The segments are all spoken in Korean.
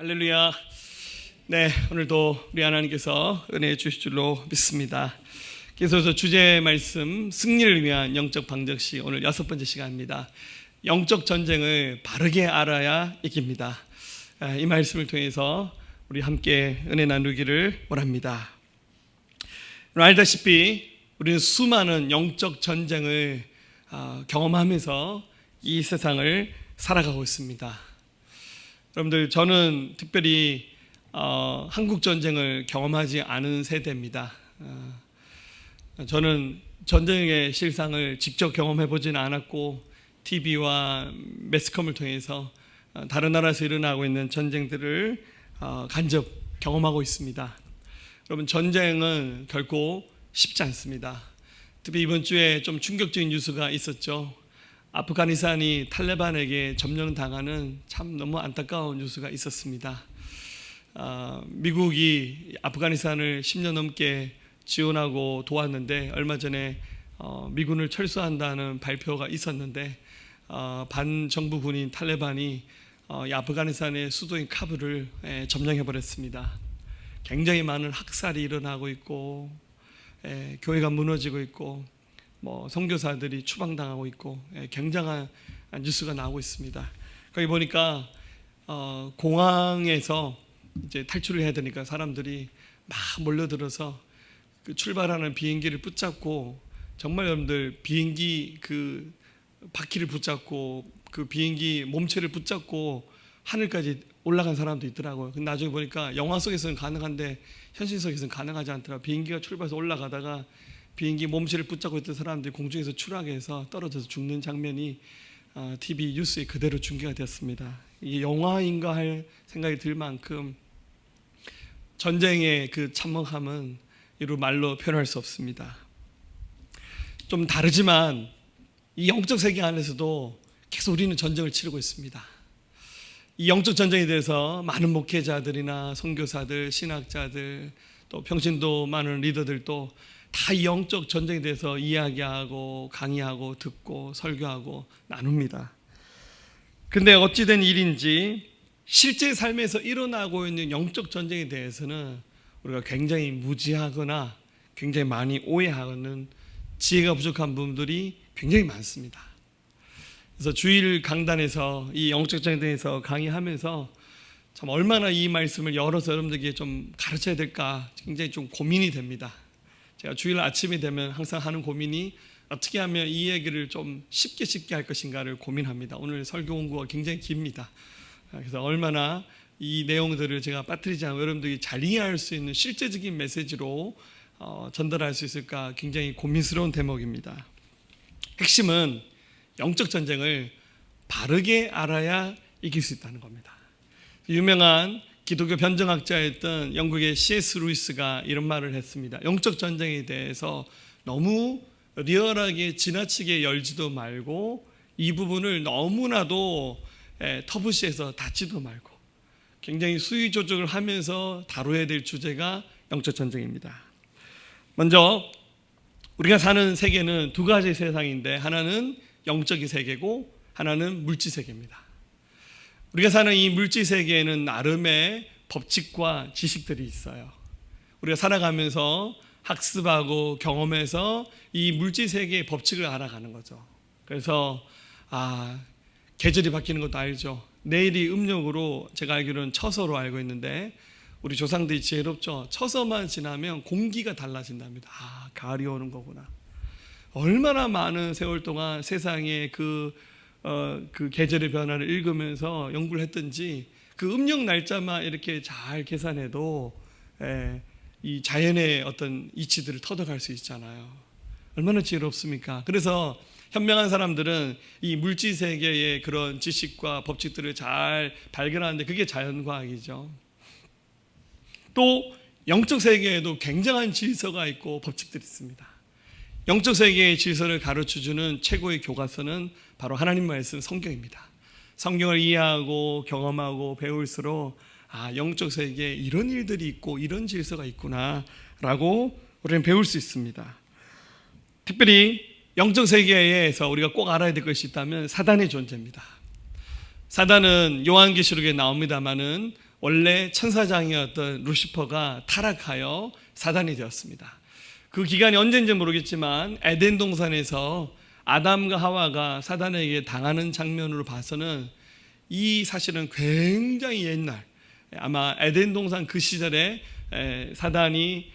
할렐루야. 네, 오늘도 우리 하나님께서 은혜 주실 줄로 믿습니다. 그래서 주제 말씀 승리를 위한 영적 방정식, 오늘 6번째 시간입니다. 영적 전쟁을 바르게 알아야 이깁니다. 이 말씀을 통해서 우리 함께 은혜 나누기를 원합니다. 알다시피 우리는 수많은 영적 전쟁을 경험하면서 이 세상을 살아가고 있습니다. 여러분들, 저는 특별히 한국 전쟁을 경험하지 않은 세대입니다. 저는 전쟁의 실상을 직접 경험해 보지는 않았고 TV와 매스컴을 통해서 다른 나라에서 일어나고 있는 전쟁들을 간접 경험하고 있습니다. 여러분, 전쟁은 결코 쉽지 않습니다. 특히 이번 주에 좀 충격적인 뉴스가 있었죠. 아프가니스탄이 탈레반에게 점령당하는 참 너무 안타까운 뉴스가 있었습니다. 미국이 아프가니스탄을 10년 넘게 지원하고 도왔는데 얼마 전에 미군을 철수한다는 발표가 있었는데 반정부 군인 탈레반이 아프가니스탄의 수도인 카불을 점령해버렸습니다. 굉장히 많은 학살이 일어나고 있고 교회가 무너지고 있고 선교사들이 추방당하고 있고 굉장한 뉴스가 나오고 있습니다. 거기 보니까 공항에서 이제 탈출을 해야 되니까 사람들이 막 몰려들어서 그 출발하는 비행기를 붙잡고, 정말 여러분들, 비행기 그 바퀴를 붙잡고 그 비행기 몸체를 붙잡고 하늘까지 올라간 사람도 있더라고요. 근데 나중에 보니까 영화 속에서는 가능한데 현실 속에서는 가능하지 않더라고요. 비행기가 출발해서 올라가다가 비행기 몸체를 붙잡고 있던 사람들이 공중에서 추락해서 떨어져서 죽는 장면이 TV 뉴스에 그대로 중계가 됐습니다. 이게 영화인가 할 생각이 들 만큼 전쟁의 그 참혹함은 이루 말로 표현할 수 없습니다. 좀 다르지만 이 영적 세계 안에서도 계속 우리는 전쟁을 치르고 있습니다. 이 영적 전쟁에 대해서 많은 목회자들이나 선교사들, 신학자들, 또 평신도 많은 리더들도 다 이 영적 전쟁에 대해서 이야기하고 강의하고 듣고 설교하고 나눕니다. 근데 어찌된 일인지 실제 삶에서 일어나고 있는 영적 전쟁에 대해서는 우리가 굉장히 무지하거나 굉장히 많이 오해하는 지혜가 부족한 부분들이 굉장히 많습니다. 그래서 주일 강단에서 이 영적 전쟁에 대해서 강의하면서 참 얼마나 이 말씀을 열어서 여러분들에게 좀 가르쳐야 될까 굉장히 좀 고민이 됩니다. 제가 주일 아침이 되면 항상 하는 고민이 어떻게 하면 이 얘기를 좀 쉽게 할 것인가를 고민합니다. 오늘 설교 원고가 굉장히 깁니다. 그래서 얼마나 이 내용들을 제가 빠뜨리지 않고 여러분들이 잘 이해할 수 있는 실제적인 메시지로 전달할 수 있을까 굉장히 고민스러운 대목입니다. 핵심은 영적 전쟁을 바르게 알아야 이길 수 있다는 겁니다. 유명한 기독교 변정학자였던 영국의 C.S. 루이스가 이런 말을 했습니다. 영적 전쟁에 대해서 너무 리얼하게 지나치게 열지도 말고 이 부분을 너무나도 터부시해서 닫지도 말고 굉장히 수위 조정을 하면서 다뤄야 될 주제가 영적 전쟁입니다. 먼저 우리가 사는 세계는 두 가지 세상인데 하나는 영적인 세계고 하나는 물질 세계입니다. 우리가 사는 이 물질 세계에는 나름의 법칙과 지식들이 있어요. 우리가 살아가면서 학습하고 경험해서 이 물질 세계의 법칙을 알아가는 거죠. 그래서 계절이 바뀌는 것도 알죠. 내일이 음력으로 제가 알기로는 처서로 알고 있는데 우리 조상들이 지혜롭죠. 처서만 지나면 공기가 달라진답니다. 가을이 오는 거구나. 얼마나 많은 세월 동안 세상의 그 계절의 변화를 읽으면서 연구를 했든지 그 음력 날짜만 이렇게 잘 계산해도 이 자연의 어떤 이치들을 터득할 수 있잖아요. 얼마나 지혜롭습니까? 그래서 현명한 사람들은 이 물질 세계의 그런 지식과 법칙들을 잘 발견하는데 그게 자연과학이죠. 또 영적 세계에도 굉장한 질서가 있고 법칙들이 있습니다. 영적 세계의 질서를 가르쳐주는 최고의 교과서는 바로 하나님 말씀 성경입니다. 성경을 이해하고 경험하고 배울수록 영적 세계에 이런 일들이 있고 이런 질서가 있구나 라고 우리는 배울 수 있습니다. 특별히 영적 세계에서 우리가 꼭 알아야 될 것이 있다면 사단의 존재입니다. 사단은 요한계시록에 나옵니다마는 원래 천사장이었던 루시퍼가 타락하여 사단이 되었습니다. 그 기간이 언제인지 모르겠지만 에덴 동산에서 아담과 하와가 사단에게 당하는 장면으로 봐서는 이 사실은 굉장히 옛날, 아마 에덴 동산 그 시절에 사단이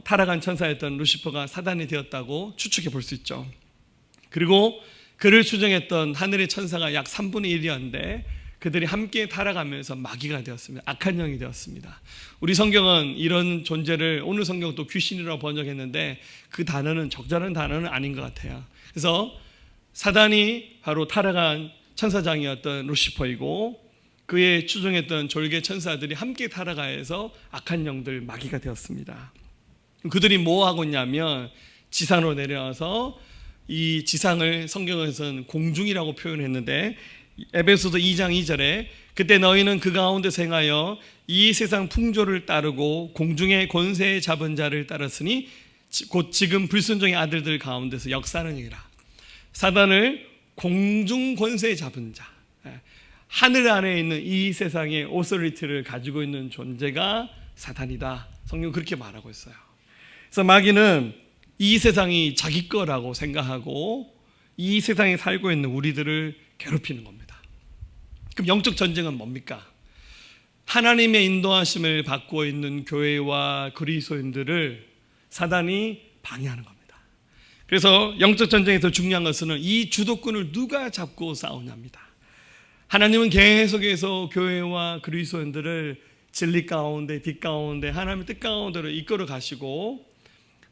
타락한 천사였던 루시퍼가 사단이 되었다고 추측해 볼 수 있죠. 그리고 그를 추종했던 하늘의 천사가 약 3분의 1이었는데 그들이 함께 타락하면서 마귀가 되었습니다. 악한 영이 되었습니다. 우리 성경은 이런 존재를 오늘 성경 또 귀신이라고 번역했는데 그 단어는 적절한 단어는 아닌 것 같아요. 그래서 사단이 바로 타락한 천사장이었던 루시퍼이고 그의 추종했던 졸개 천사들이 함께 타락하여서 악한 영들 마귀가 되었습니다. 그들이 뭐 하고 있냐면 지상으로 내려와서 이 지상을 성경에서는 공중이라고 표현했는데 에베소서 2장 2절에 그때 너희는 그 가운데 행하여 이 세상 풍조를 따르고 공중의 권세 잡은 자를 따랐으니 곧 지금 불순종의 아들들 가운데서 역사하느니라. 사단을 공중 권세 잡은 자, 하늘 안에 있는 이 세상의 오소리티를 가지고 있는 존재가 사단이다. 성경은 그렇게 말하고 있어요. 그래서 마귀는 이 세상이 자기 거라고 생각하고 이 세상에 살고 있는 우리들을 괴롭히는 겁니다. 그럼 영적 전쟁은 뭡니까? 하나님의 인도하심을 받고 있는 교회와 그리스도인들을 사단이 방해하는 겁니다. 그래서 영적 전쟁에서 중요한 것은 이 주도권을 누가 잡고 싸우냐입니다. 하나님은 계속해서 교회와 그리스도인들을 진리 가운데, 빛 가운데, 하나님의 뜻 가운데로 이끌어 가시고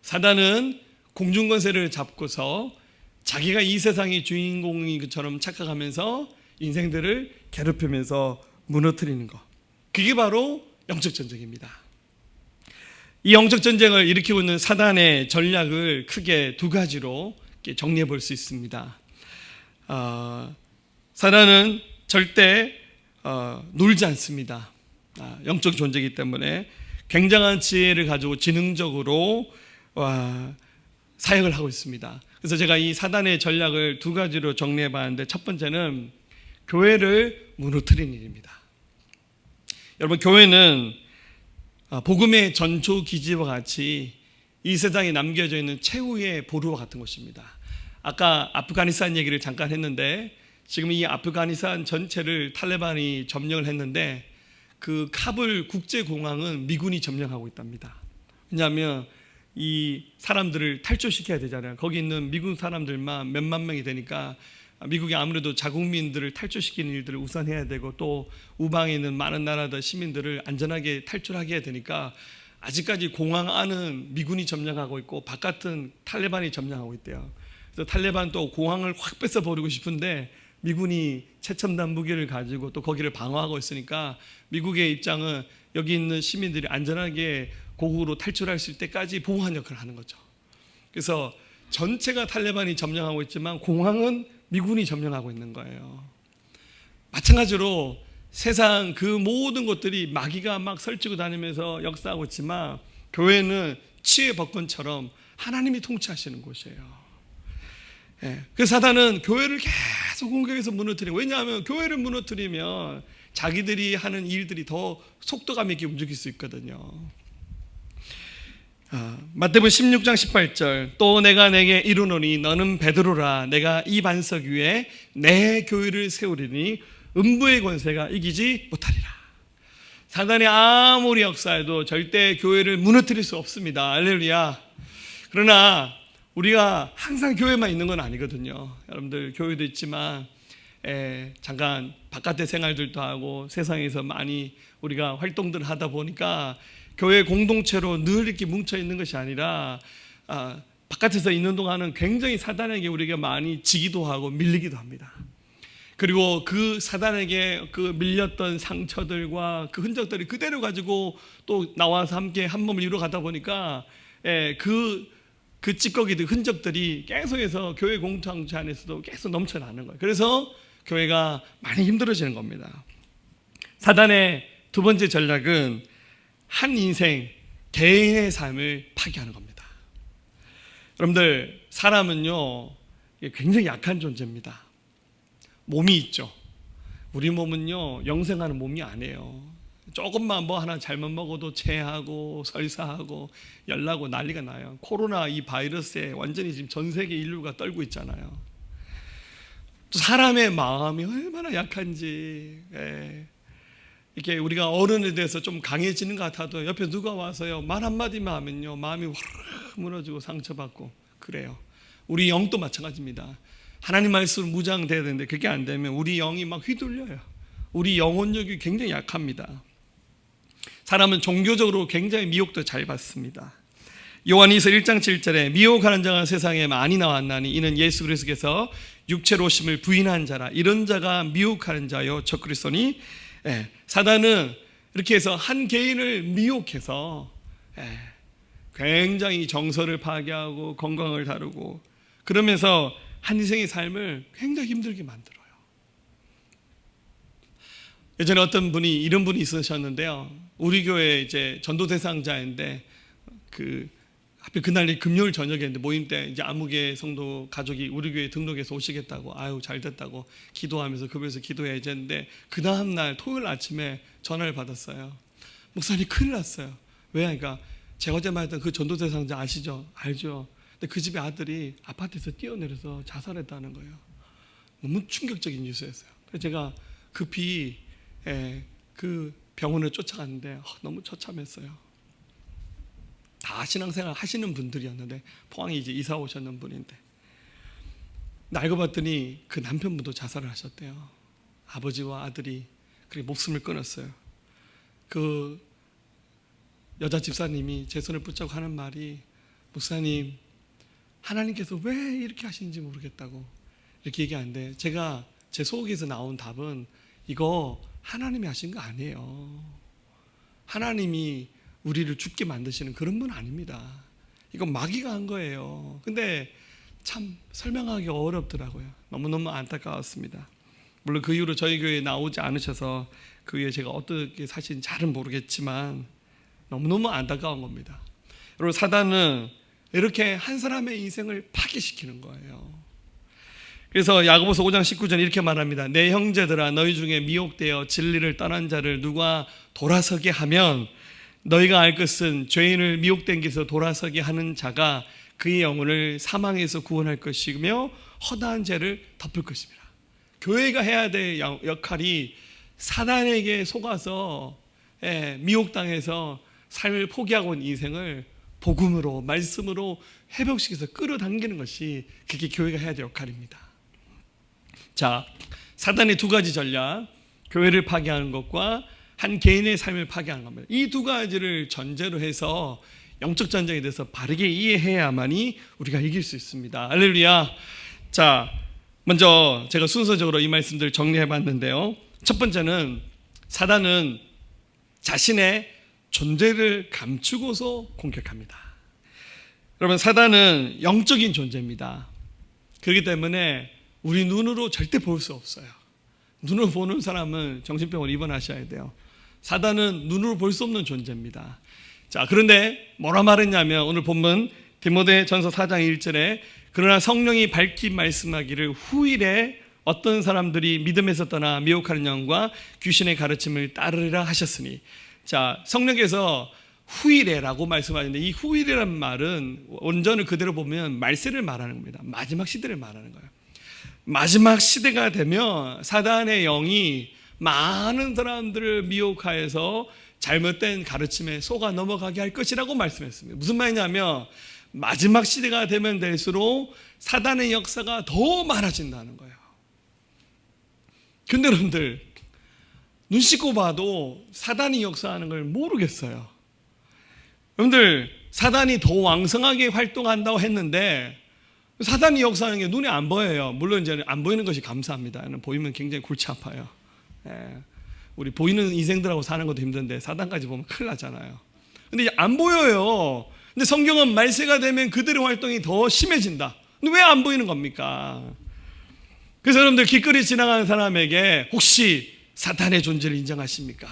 사단은 공중권세를 잡고서 자기가 이 세상의 주인공인 것처럼 착각하면서 인생들을 괴롭히면서 무너뜨리는 것, 그게 바로 영적 전쟁입니다. 이 영적 전쟁을 일으키고 있는 사단의 전략을 크게 두 가지로 정리해 볼 수 있습니다. 사단은 절대 놀지 않습니다. 영적 존재이기 때문에 굉장한 지혜를 가지고 지능적으로 사역을 하고 있습니다. 그래서 제가 이 사단의 전략을 두 가지로 정리해 봤는데 첫 번째는 교회를 무너뜨리는 일입니다. 여러분, 교회는 복음의 전초기지와 같이 이 세상에 남겨져 있는 최후의 보루와 같은 것입니다. 아까 아프가니스탄 얘기를 잠깐 했는데 지금 이 아프가니스탄 전체를 탈레반이 점령을 했는데 그 카불 국제공항은 미군이 점령하고 있답니다. 왜냐하면 이 사람들을 탈출시켜야 되잖아요. 거기 있는 미군 사람들만 몇만 명이 되니까 미국이 아무래도 자국민들을 탈출시키는 일들을 우선 해야 되고 또 우방에 있는 많은 나라들 시민들을 안전하게 탈출하게 해야 되니까 아직까지 공항 안은 미군이 점령하고 있고 바깥은 탈레반이 점령하고 있대요. 그래서 탈레반 또 공항을 확 뺏어버리고 싶은데 미군이 최첨단 무기를 가지고 또 거기를 방어하고 있으니까 미국의 입장은 여기 있는 시민들이 안전하게 고국으로 탈출할 수 있을 때까지 보호하는 역할을 하는 거죠. 그래서 전체가 탈레반이 점령하고 있지만 공항은 미군이 점령하고 있는 거예요. 마찬가지로 세상 그 모든 것들이 마귀가 막 설치고 다니면서 역사하고 있지만 교회는 치의 법권처럼 하나님이 통치하시는 곳이에요. 그 사단은 교회를 계속 공격해서 무너뜨리고, 왜냐하면 교회를 무너뜨리면 자기들이 하는 일들이 더 속도감 있게 움직일 수 있거든요. 마태복음 16장 18절 또 내가 내게 이르노니 너는 베드로라 내가 이 반석 위에 내 교회를 세우리니 음부의 권세가 이기지 못하리라. 사단이 아무리 역사해도 절대 교회를 무너뜨릴 수 없습니다. 할렐루야. 그러나 우리가 항상 교회만 있는 건 아니거든요. 여러분들 교회도 있지만 잠깐 바깥의 생활들도 하고 세상에서 많이 우리가 활동들을 하다 보니까 교회 공동체로 늘 이렇게 뭉쳐 있는 것이 아니라 바깥에서 있는 동안은 굉장히 사단에게 우리가 많이 지기도 하고 밀리기도 합니다. 그리고 그 사단에게 그 밀렸던 상처들과 그 흔적들이 그대로 가지고 또 나와서 함께 한 몸을 이루어 가다 보니까 그 찌꺼기들 흔적들이 계속해서 교회 공동체 안에서도 계속 넘쳐나는 거예요. 그래서 교회가 많이 힘들어지는 겁니다. 사단의 두 번째 전략은 한 인생 개인의 삶을 파괴하는 겁니다. 여러분들 사람은요 굉장히 약한 존재입니다. 몸이 있죠. 우리 몸은요 영생하는 몸이 아니에요. 조금만 뭐 하나 잘못 먹어도 체하고 설사하고 열나고 난리가 나요. 코로나 이 바이러스에 완전히 지금 전 세계 인류가 떨고 있잖아요. 또 사람의 마음이 얼마나 약한지, 이렇게 우리가 어른에 대해서 좀 강해지는 것 같아도 옆에 누가 와서요 말 한마디만 하면요 마음이 화르르 무너지고 상처받고 그래요. 우리 영도 마찬가지입니다. 하나님 말씀으로 무장돼야 되는데 그게 안 되면 우리 영이 막 휘둘려요. 우리 영혼력이 굉장히 약합니다. 사람은 종교적으로 굉장히 미혹도 잘 받습니다. 요한일서 1장 7절에 미혹하는 자가 세상에 많이 나왔나니 이는 예수 그리스도께서 육체로 오심을 부인한 자라. 이런 자가 미혹하는 자요 적그리스도니. 사단은 이렇게 해서 한 개인을 미혹해서 굉장히 정서를 파괴하고 건강을 다루고 그러면서 한 인생의 삶을 굉장히 힘들게 만들어요. 예전에 어떤 분이 이런 분이 있으셨는데요. 우리 교회 이제 전도 대상자인데 하필 그날이 금요일 저녁이었는데 모임 때 이제 아무개 성도 가족이 우리 교회 등록해서 오시겠다고 아유 잘 됐다고 기도하면서 급여서 기도해야지 했는데 그 다음 날 토요일 아침에 전화를 받았어요. 목사님 큰일 났어요. 왜? 그러니까 제가 어제 말했던 그 전도 대상자 아시죠? 알죠? 근데 그 집에 아들이 아파트에서 뛰어내려서 자살했다는 거예요. 너무 충격적인 뉴스였어요. 그래서 제가 급히 그 병원을 쫓아갔는데 너무 처참했어요. 다 신앙생활 하시는 분들이었는데 포항에 이제 이사 오셨는 분인데 알고 봤더니 그 남편분도 자살을 하셨대요. 아버지와 아들이 그렇게 목숨을 끊었어요. 그 여자 집사님이 제 손을 붙잡고 하는 말이 목사님 하나님께서 왜 이렇게 하시는지 모르겠다고 이렇게 얘기하는데 제가 제 속에서 나온 답은 이거 하나님이 하신 거 아니에요. 하나님이 우리를 죽게 만드시는 그런 분 아닙니다. 이건 마귀가 한 거예요. 근데 참 설명하기 어렵더라고요. 너무너무 안타까웠습니다. 물론 그 이후로 저희 교회에 나오지 않으셔서 그 이후에 제가 어떻게 사실은 잘은 모르겠지만 너무너무 안타까운 겁니다. 여러분 사단은 이렇게 한 사람의 인생을 파괴시키는 거예요. 그래서 야고보서 5장 19절 이렇게 말합니다. 내 형제들아 너희 중에 미혹되어 진리를 떠난 자를 누가 돌아서게 하면 너희가 알 것은 죄인을 미혹된 길에서 돌아서게 하는 자가 그의 영혼을 사망에서 구원할 것이며 허다한 죄를 덮을 것입니다. 교회가 해야 될 역할이 사단에게 속아서 미혹당해서 삶을 포기하고 온 인생을 복음으로 말씀으로 회복시켜서 끌어당기는 것이 그게 교회가 해야 될 역할입니다. 자, 사단의 두 가지 전략, 교회를 파괴하는 것과 한 개인의 삶을 파괴하는 겁니다. 이 두 가지를 전제로 해서 영적 전쟁에 대해서 바르게 이해해야만이 우리가 이길 수 있습니다. 할렐루야. 자, 먼저 제가 순서적으로 이 말씀들 정리해 봤는데요. 첫 번째는 사단은 자신의 존재를 감추고서 공격합니다. 여러분 사단은 영적인 존재입니다. 그렇기 때문에 우리 눈으로 절대 볼 수 없어요. 눈으로 보는 사람은 정신병원 입원하셔야 돼요. 사단은 눈으로 볼 수 없는 존재입니다. 자, 그런데 뭐라 말했냐면 오늘 본문 디모데전서 4장 1절에 그러나 성령이 밝히 말씀하기를 후일에 어떤 사람들이 믿음에서 떠나 미혹하는 영과 귀신의 가르침을 따르리라 하셨으니, 자, 성령께서 후일에라고 말씀하는데 이 후일이란 말은 원전을 그대로 보면 말세를 말하는 겁니다. 마지막 시대를 말하는 거예요. 마지막 시대가 되면 사단의 영이 많은 사람들을 미혹하여서 잘못된 가르침에 속아 넘어가게 할 것이라고 말씀했습니다. 무슨 말이냐면 마지막 시대가 되면 될수록 사단의 역사가 더 많아진다는 거예요. 근데 여러분들 눈 씻고 봐도 사단이 역사하는 걸 모르겠어요. 여러분들 사단이 더 왕성하게 활동한다고 했는데 사단이 역사하는 게 눈에 안 보여요. 물론 이제 안 보이는 것이 감사합니다. 보이면 굉장히 골치 아파요. 우리 보이는 인생들하고 사는 것도 힘든데 사단까지 보면 큰일 나잖아요. 근데 이제 안 보여요. 근데 성경은 말세가 되면 그들의 활동이 더 심해진다. 근데 왜 안 보이는 겁니까? 그래서 여러분들 길거리 지나가는 사람에게 혹시 사탄의 존재를 인정하십니까?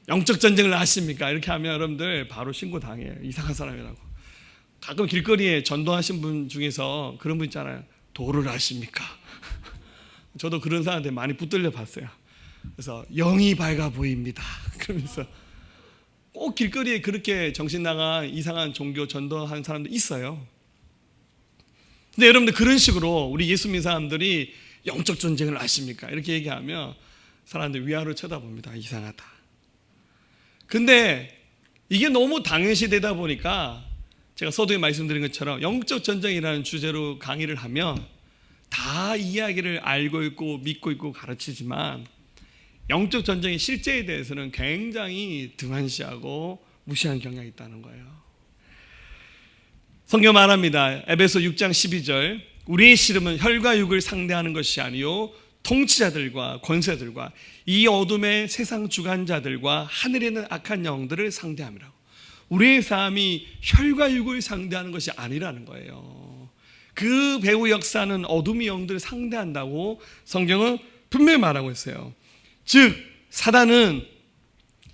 영적 전쟁을 아십니까? 이렇게 하면 여러분들 바로 신고당해요. 이상한 사람이라고. 가끔 길거리에 전도하신 분 중에서 그런 분 있잖아요. 도를 아십니까? 저도 그런 사람한테 많이 붙들려 봤어요. 그래서 영이 밝아 보입니다. 그러면서 꼭 길거리에 그렇게 정신 나간 이상한 종교 전도하는 사람도 있어요. 근데 여러분들 그런 식으로 우리 예수 믿는 사람들이 영적 전쟁을 아십니까? 이렇게 얘기하면 사람들이 위아래로 쳐다봅니다. 이상하다. 근데 이게 너무 당연시되다 보니까 제가 서두에 말씀드린 것처럼 영적 전쟁이라는 주제로 강의를 하면 다 이야기를 알고 있고 믿고 있고 가르치지만 영적 전쟁의 실제에 대해서는 굉장히 등한시하고 무시한 경향이 있다는 거예요. 성경 말합니다. 에베소 6장 12절 우리의 씨름은 혈과 육을 상대하는 것이 아니요 통치자들과 권세들과 이 어둠의 세상 주관자들과 하늘에 있는 악한 영들을 상대함이라고. 우리의 삶이 혈과 육을 상대하는 것이 아니라는 거예요. 그 배후 역사는 어둠의 영들을 상대한다고 성경은 분명히 말하고 있어요. 즉 사단은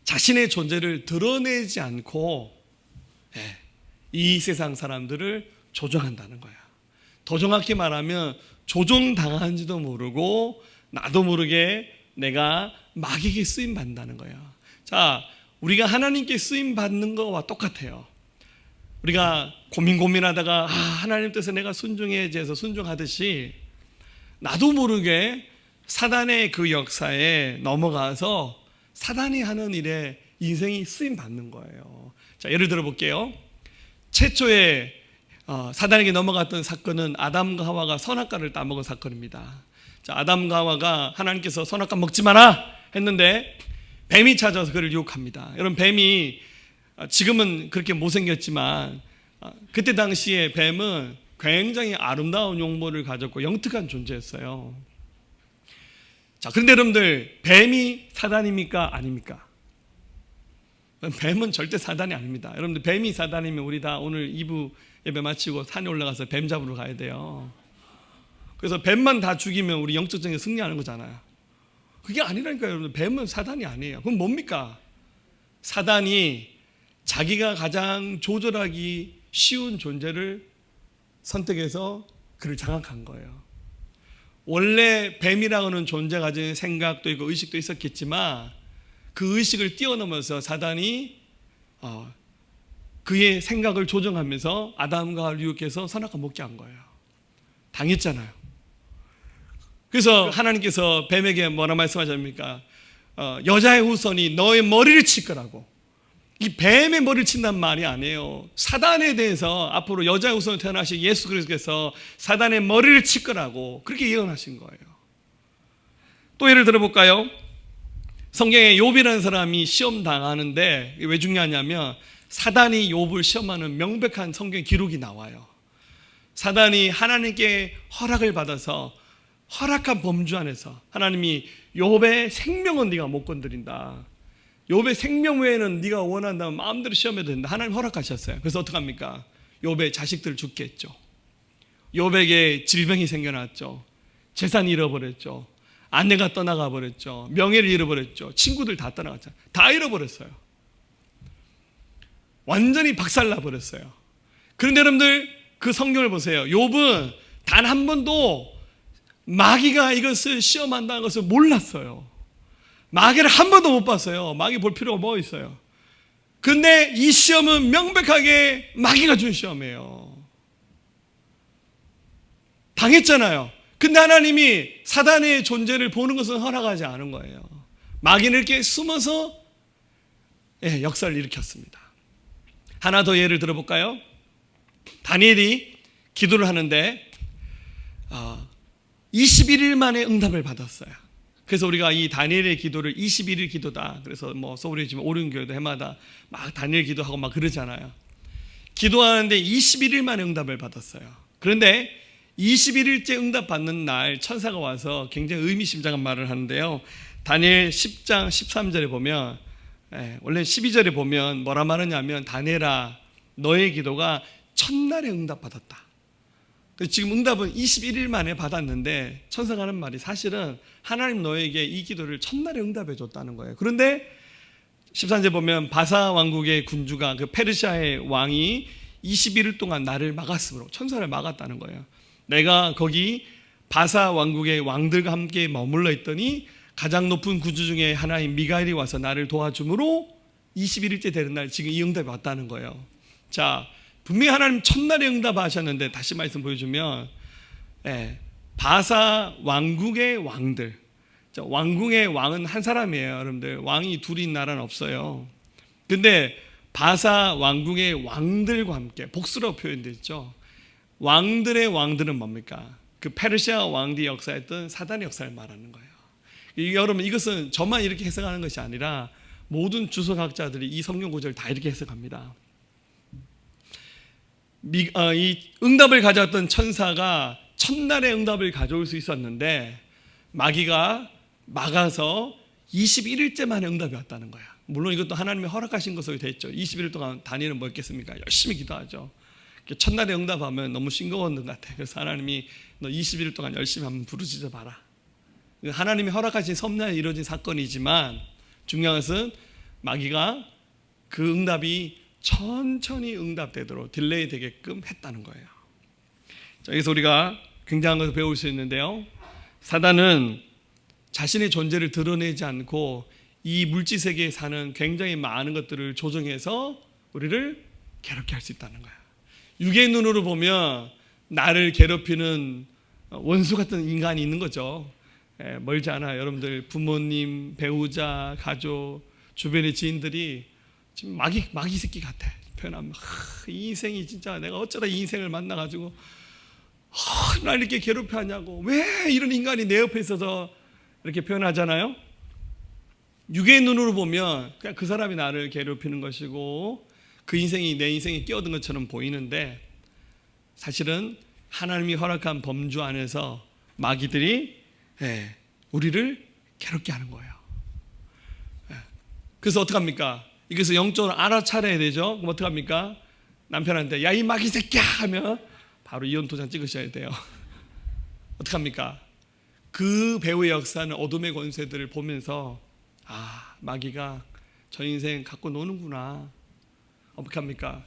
자신의 존재를 드러내지 않고 이 세상 사람들을 조종한다는 거야. 더 정확히 말하면 조종당한지도 모르고 나도 모르게 내가 마귀에게 쓰임받는다는 거예요. 자, 우리가 하나님께 쓰임받는 거와 똑같아요. 우리가 고민하다가 하나님 뜻에 내가 순종해야지 해서 순종하듯이 나도 모르게 사단의 그 역사에 넘어가서 사단이 하는 일에 인생이 쓰임받는 거예요. 자, 예를 들어 볼게요. 최초에 사단에게 넘어갔던 사건은 아담과 하와가 선악과를 따먹은 사건입니다. 자, 아담과 하와가 하나님께서 선악과 먹지 마라 했는데 뱀이 찾아서 그를 유혹합니다. 여러분, 뱀이 지금은 그렇게 못생겼지만 그때 당시에 뱀은 굉장히 아름다운 용모를 가졌고 영특한 존재였어요. 자, 그런데 여러분들, 뱀이 사단입니까? 아닙니까? 뱀은 절대 사단이 아닙니다. 여러분들, 뱀이 사단이면 우리 다 오늘 2부 예배 마치고 산에 올라가서 뱀 잡으러 가야 돼요. 그래서 뱀만 다 죽이면 우리 영적 전쟁에 승리하는 거잖아요. 그게 아니라니까요, 여러분들. 뱀은 사단이 아니에요. 그럼 뭡니까? 사단이 자기가 가장 조절하기 쉬운 존재를 선택해서 그를 장악한 거예요. 원래 뱀이라고 하는 존재가 가진 생각도 있고 의식도 있었겠지만 그 의식을 뛰어넘어서 사단이 그의 생각을 조정하면서 아담과 하와를 유혹해서 선악과 먹게 한 거예요. 당했잖아요. 그래서 하나님께서 뱀에게 뭐라 말씀하십니까? 여자의 후손이 너의 머리를 칠 거라고. 이 뱀의 머리를 친단 말이 아니에요. 사단에 대해서 앞으로 여자의 후손으로 태어나신 예수 그리스도께서 사단의 머리를 칠 거라고 그렇게 예언하신 거예요. 또 예를 들어볼까요? 성경에 욥이라는 사람이 시험 당하는데 왜 중요하냐면 사단이 욥을 시험하는 명백한 성경 기록이 나와요. 사단이 하나님께 허락을 받아서 허락한 범주 안에서 하나님이 욥의 생명은 네가 못 건드린다. 욥의 생명 외에는 네가 원한다면 마음대로 시험해도 된다. 하나님 허락하셨어요. 그래서 어떡합니까? 욥의 자식들 죽게 했죠. 욥에게 질병이 생겨났죠. 재산이 잃어버렸죠. 아내가 떠나가 버렸죠. 명예를 잃어버렸죠. 친구들 다 떠나갔죠. 다 잃어버렸어요. 완전히 박살나 버렸어요. 그런데 여러분들 그 성경을 보세요. 욥은 단 한 번도 마귀가 이것을 시험한다는 것을 몰랐어요. 마귀를 한 번도 못 봤어요. 마귀 볼 필요가 뭐 있어요. 그런데 이 시험은 명백하게 마귀가 준 시험이에요. 당했잖아요. 근데 하나님이 사단의 존재를 보는 것은 허락하지 않은 거예요. 마귀는 이렇게 숨어서 역사를 일으켰습니다. 하나 더 예를 들어볼까요? 다니엘이 기도를 하는데 21일 만에 응답을 받았어요. 그래서 우리가 이 다니엘의 기도를 21일 기도다. 그래서 뭐 서울에 지금 오륜교회도 해마다 막 다니엘 기도하고 막 그러잖아요. 기도하는데 21일 만에 응답을 받았어요. 그런데 21일째 응답 받는 날 천사가 와서 굉장히 의미심장한 말을 하는데요. 다니엘 10장 13절에 보면 원래 12절에 보면 뭐라 말하냐면 다니엘아 너의 기도가 첫날에 응답 받았다. 지금 응답은 21일 만에 받았는데 천사가 하는 말이 사실은 하나님 너에게 이 기도를 첫날에 응답해 줬다는 거예요. 그런데 13절 보면 바사 왕국의 군주가 그 페르시아의 왕이 21일 동안 나를 막았으므로 천사를 막았다는 거예요. 내가 거기 바사 왕국의 왕들과 함께 머물러 있더니 가장 높은 구주 중에 하나인 미가엘이 와서 나를 도와줌으로 21일째 되는 날 지금 이 응답이 왔다는 거예요. 자, 분명히 하나님 첫날에 응답하셨는데 다시 말씀 보여주면 바사 왕국의 왕들, 왕궁의 왕은 한 사람이에요. 여러분들, 왕이 둘이 있는 나라는 없어요. 근데 바사 왕궁의 왕들과 함께 복수라고 표현되어 있죠. 왕들의 왕들은 뭡니까? 그 페르시아 왕들이 역사했던 사단의 역사를 말하는 거예요. 여러분, 이것은 저만 이렇게 해석하는 것이 아니라 모든 주석학자들이 이 성경 구절을 다 이렇게 해석합니다. 이 응답을 가져왔던 천사가 첫날의 응답을 가져올 수 있었는데 마귀가 막아서 21일째 만에 응답이 왔다는 거야. 물론 이것도 하나님이 허락하신 것으로 되어 있죠. 21일 동안 다니엘은 뭐 했겠습니까? 열심히 기도하죠. 첫날에 응답하면 너무 싱거운 것 같아. 그래서 하나님이 너 21일 동안 열심히 한번 부르짖어 봐라. 하나님이 허락하신 섭리에 이루어진 사건이지만 중요한 것은 마귀가 그 응답이 천천히 응답되도록 딜레이 되게끔 했다는 거예요. 자, 여기서 우리가 굉장한 것을 배울 수 있는데요. 사단은 자신의 존재를 드러내지 않고 이 물질 세계에 사는 굉장히 많은 것들을 조정해서 우리를 괴롭게 할 수 있다는 거예요. 육의 눈으로 보면 나를 괴롭히는 원수 같은 인간이 있는 거죠. 멀지 않아요. 여러분들 부모님, 배우자, 가족, 주변의 지인들이 지금 마귀 새끼 같아. 표현하면 이 인생이 진짜 내가 어쩌다 이 인생을 만나가지고 날 이렇게 괴롭혀하냐고, 왜 이런 인간이 내 옆에 있어서 이렇게 표현하잖아요. 육의 눈으로 보면 그냥 그 사람이 나를 괴롭히는 것이고 그 인생이 내 인생에 끼어든 것처럼 보이는데 사실은 하나님이 허락한 범주 안에서 마귀들이 우리를 괴롭게 하는 거예요. 그래서 어떡합니까? 이것을 영적으로 알아차려야 되죠. 그럼 어떡합니까? 남편한테 야, 이 마귀 새끼야 하면 바로 이혼 도장 찍으셔야 돼요. 어떡합니까? 그 배우의 역사는 어둠의 권세들을 보면서 마귀가 저 인생 갖고 노는구나. 어떡합니까?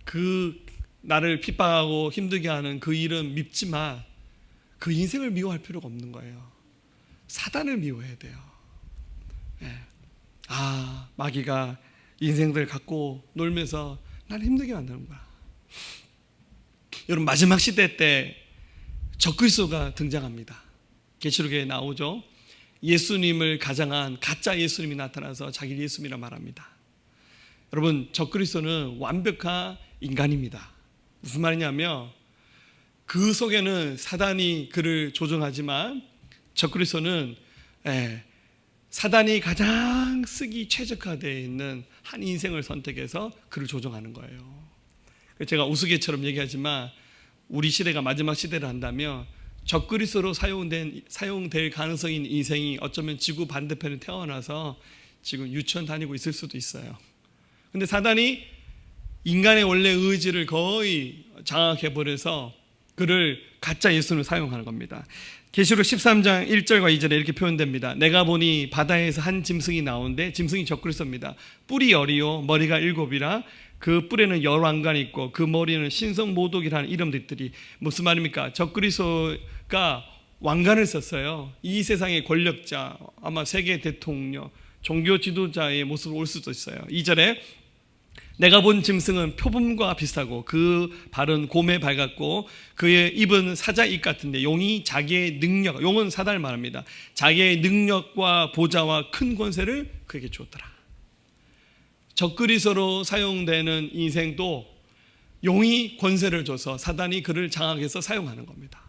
그 나를 핍박하고 힘들게 하는 그 일은 밉지만 그 인생을 미워할 필요가 없는 거예요. 사단을 미워해야 돼요. 마귀가 인생들 갖고 놀면서 나를 힘들게 만드는 거야. 여러분, 마지막 시대 때 적그리스도가 등장합니다. 계시록에 나오죠. 예수님을 가장한 가짜 예수님이 나타나서 자기를 예수님이라 말합니다. 여러분, 적그리스도는 완벽한 인간입니다. 무슨 말이냐면 그 속에는 사단이 그를 조종하지만 적그리스도는 사단이 가장 쓰기 최적화되어 있는 한 인생을 선택해서 그를 조종하는 거예요. 제가 우스갯처럼 얘기하지만 우리 시대가 마지막 시대를 한다면 적그리스도로 사용될 가능성이 있는 인생이 어쩌면 지구 반대편에 태어나서 지금 유치원 다니고 있을 수도 있어요. 근데 사단이 인간의 원래 의지를 거의 장악해버려서 그를 가짜 예수를 사용하는 겁니다. 계시록 13장 1절과 2절에 이렇게 표현됩니다. 내가 보니 바다에서 한 짐승이 나오는데 짐승이 적그리스도입니다. 뿔이 열이요 머리가 7이라 그 뿔에는 열왕관이 있고 그 머리는 신성모독이라는 이름도 있더니. 무슨 말입니까? 적그리스도가 왕관을 썼어요. 이 세상의 권력자, 아마 세계 대통령, 종교 지도자의 모습으로 올 수도 있어요. 2절에 내가 본 짐승은 표범과 비슷하고 그 발은 곰에 밝았고 그의 입은 사자 입 같은데 용이 자기의 능력, 용은 사단을 말합니다. 자기의 능력과 보좌와 큰 권세를 그에게 주었더라. 적그리스도로 사용되는 인생도 용이 권세를 줘서 사단이 그를 장악해서 사용하는 겁니다.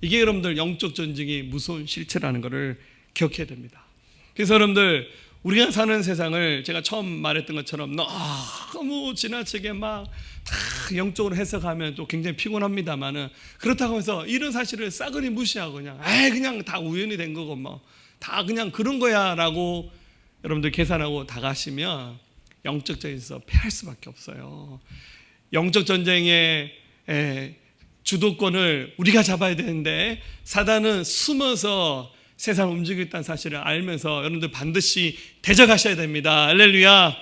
이게 여러분들 영적 전쟁의 무서운 실체라는 것을 기억해야 됩니다. 그래서 여러분들 우리가 사는 세상을 제가 처음 말했던 것처럼 너무 지나치게 막 다 영적으로 해석하면 또 굉장히 피곤합니다만은 그렇다고 해서 이런 사실을 싸그리 무시하고 그냥 다 우연이 된 거고 뭐 다 그냥 그런 거야 라고 여러분들 계산하고 다 가시면 영적 전쟁에서 패할 수밖에 없어요. 영적 전쟁의 주도권을 우리가 잡아야 되는데 사단은 숨어서 세상을 움직이고 있다는 사실을 알면서 여러분들 반드시 대적하셔야 됩니다. 할렐루야.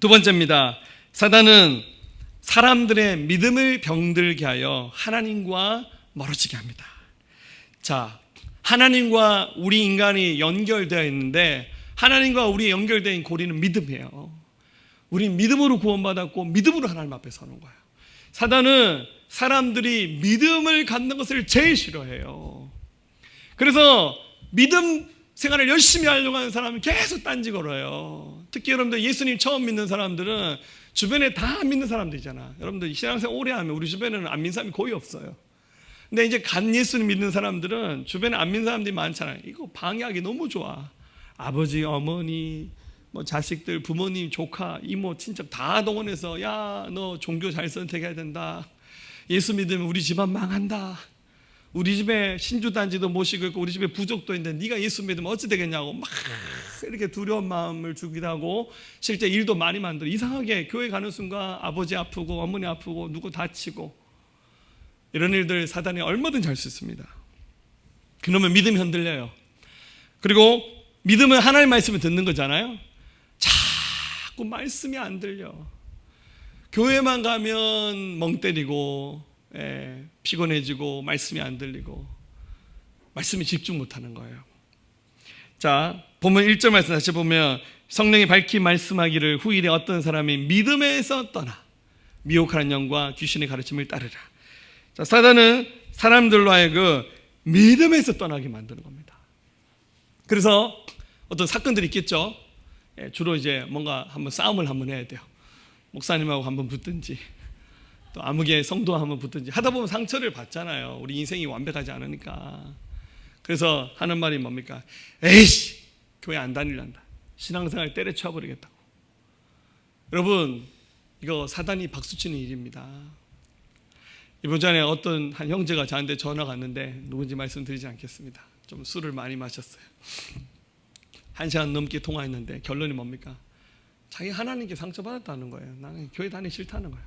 두 번째입니다. 사단은 사람들의 믿음을 병들게 하여 하나님과 멀어지게 합니다. 자, 하나님과 우리 인간이 연결되어 있는데 하나님과 우리 연결된 고리는 믿음이에요. 우리 믿음으로 구원받았고 믿음으로 하나님 앞에 서는 거예요. 사단은 사람들이 믿음을 갖는 것을 제일 싫어해요. 그래서 믿음 생활을 열심히 하려고 하는 사람은 계속 딴지 걸어요. 특히 여러분들 예수님 처음 믿는 사람들은 주변에 다 안 믿는 사람들이잖아. 여러분들 신앙생활 오래 하면 우리 주변에는 안 믿는 사람이 거의 없어요. 근데 이제 간 예수님 믿는 사람들은 주변에 안 믿는 사람들이 많잖아요. 이거 방해하기 너무 좋아. 아버지, 어머니, 뭐 자식들, 부모님, 조카, 이모, 친척 다 동원해서 야, 너 종교 잘 선택해야 된다. 예수 믿으면 우리 집안 망한다. 우리 집에 신주단지도 모시고 있고 우리 집에 부족도 있는데 네가 예수 믿으면 어찌 되겠냐고 막 이렇게 두려운 마음을 주기도 하고 실제 일도 많이 만들어. 이상하게 교회 가는 순간 아버지 아프고 어머니 아프고 누구 다치고 이런 일들 사단이 얼마든지 할 수 있습니다. 그러면 믿음이 흔들려요. 그리고 믿음은 하나님 말씀을 듣는 거잖아요. 자꾸 말씀이 안 들려. 교회만 가면 멍 때리고 피곤해지고 말씀이 안 들리고 말씀에 집중 못하는 거예요. 자, 보면 1절 말씀 다시 보면 성령이 밝히 말씀하기를 후일에 어떤 사람이 믿음에서 떠나 미혹하는 영과 귀신의 가르침을 따르라. 자, 사단은 사람들로 하여금 믿음에서 떠나게 만드는 겁니다. 그래서 어떤 사건들이 있겠죠. 주로 이제 뭔가 한번 싸움을 한번 해야 돼요. 목사님하고 한번 붙든지 또 아무개 성도와 한번 붙든지 하다 보면 상처를 받잖아요. 우리 인생이 완벽하지 않으니까. 그래서 하는 말이 뭡니까? 에이씨, 교회 안 다닐란다. 신앙생활 때려쳐 버리겠다고. 여러분, 이거 사단이 박수치는 일입니다. 이번 전에 어떤 한 형제가 저한테 전화가 왔는데 누군지 말씀드리지 않겠습니다. 좀 술을 많이 마셨어요. 1시간 넘게 통화했는데 결론이 뭡니까? 자기 하나님께 상처받았다는 거예요. 나는 교회 다니기 싫다는 거예요.